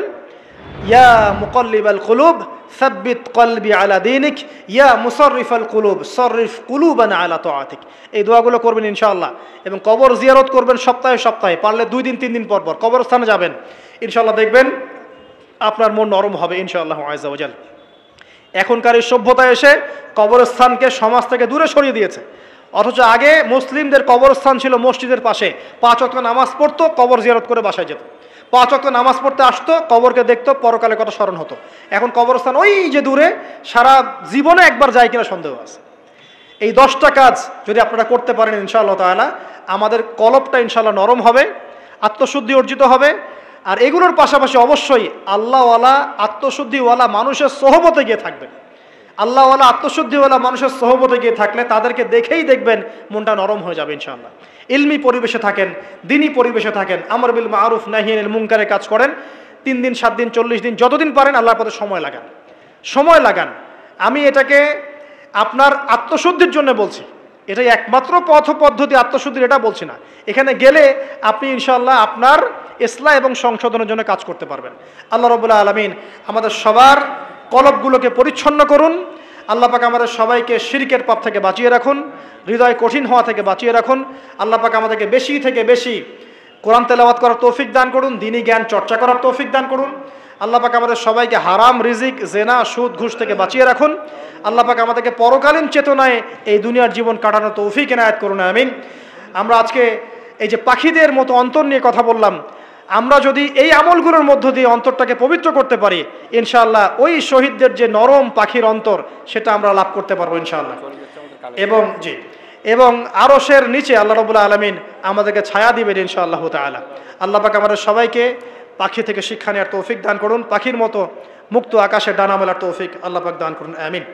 ইয়া মুকাল্লিবাল কুলুব সাব্বিত কলবি আলা দীনিক, ইয়া মুসাররিফাল কুলুব সররিফ কুলুবানা আলা তাআতিক। এই দোয়াগুলো করবেন ইনশাআল্লাহ। এবং কবর জিয়ারত করবেন সপ্তাহে সপ্তাহে, পারলে 2 দিন 3 দিন পর পর কবরস্থানে যাবেন, ইনশাআল্লাহ দেখবেন আপনার মন নরম হবে ইনশাআল্লাহ আযজা ওয়া জাল। এখনকার এই সভ্যতায় এসে কবরস্থানকে সমাজ থেকে দূরে সরিয়ে দিয়েছে, অথচ আগে মুসলিমদের কবরস্থান ছিল মসজিদের পাশে, 5 ওয়াক্ত নামাজ পড়তো, কবর জিয়ারত করে বাসায় যেত, 5 ওয়াক্ত নামাজ পড়তে আসতো, কবরকে দেখতো, পরকালের কথা স্মরণ হতো। এখন কবরস্থান ওই যে দূরে, সারা জীবনে একবার যায় কিনা সন্দেহ আছে। এই 10টা কাজ যদি আপনারা করতে পারেন ইনশাআল্লাহ তাআলা, আমাদের কলবটা ইনশাআল্লাহ নরম হবে, আত্মশুদ্ধি অর্জিত হবে। আর এগুলোর পাশাপাশি অবশ্যই আল্লাহওয়ালা আত্মশুদ্ধিওয়ালা মানুষের সোহবতে গিয়ে থাকবেন। আল্লাহওয়ালা আত্মশুদ্ধিওয়ালা মানুষের সোহবতে গিয়ে থাকলে তাদেরকে দেখেই দেখবেন মনটা নরম হয়ে যাবে ইনশাআল্লাহ। ইলমি পরিবেশে থাকেন, দিনী পরিবেশে থাকেন, আমর বিল মারুফ নাহি আনিল মুনকারের কাজ করেন, 3 দিন 7 দিন 40 দিন যতদিন পারেন আল্লাহর পথে সময় লাগান, সময় লাগান। আমি এটাকে আপনার আত্মশুদ্ধির জন্য বলছি, এটাই একমাত্র পথ পদ্ধতি আত্মশুদ্ধির, এটা বলছি না। এখানে গেলে আপনি ইনশাআল্লাহ আপনার ইসলাহ এবং সংশোধনের জন্য কাজ করতে পারবেন। আল্লাহ রাব্বুল আলামিন আমাদের সবার কলবগুলোকে পরিচ্ছন্ন করুন। আল্লাহ পাক আমাদের সবাইকে শিরকের পাপ থেকে বাঁচিয়ে রাখুন, হৃদয় কঠিন হওয়া থেকে বাঁচিয়ে রাখুন। আল্লাহ পাক আমাদেরকে বেশি থেকে বেশি কোরআন তেলাওয়াত করার তৌফিক দান করুন, দ্বীনি জ্ঞান চর্চা করার তৌফিক দান করুন। আল্লাহ পাক আমাদের সবাইকে হারাম রিজিক, জেনা, সুদ, ঘুষ থেকে বাঁচিয়ে রাখুন। আল্লাহ পাক আমাদেরকে পরকালীন চেতনায় এই দুনিয়ার জীবন কাটানোর তৌফিক এনায়েত করুন, আমিন। আমরা আজকে এই যে পাখিদের মতো অন্তর নিয়ে কথা বললাম, আমরা যদি এই আমলগুলোর মধ্য দিয়ে অন্তরটাকে পবিত্র করতে পারি, ইনশাআল্লাহ ওই শহীদদের যে নরম পাখির অন্তর, সেটা আমরা লাভ করতে পারবো ইনশাআল্লাহ। এবং আরশের নিচে আল্লাহ রাব্বুল আলামিন আমাদেরকে ছায়া দিবেন ইনশাআল্লাহ তাআলা। আল্লাহ পাক আমাদের সবাইকে পাখি থেকে শিক্ষা নেওয়ার তৌফিক দান করুন, পাখির মতো মুক্ত আকাশে ডানা মেলার তৌফিক আল্লাহ পাক দান করুন, আমিন।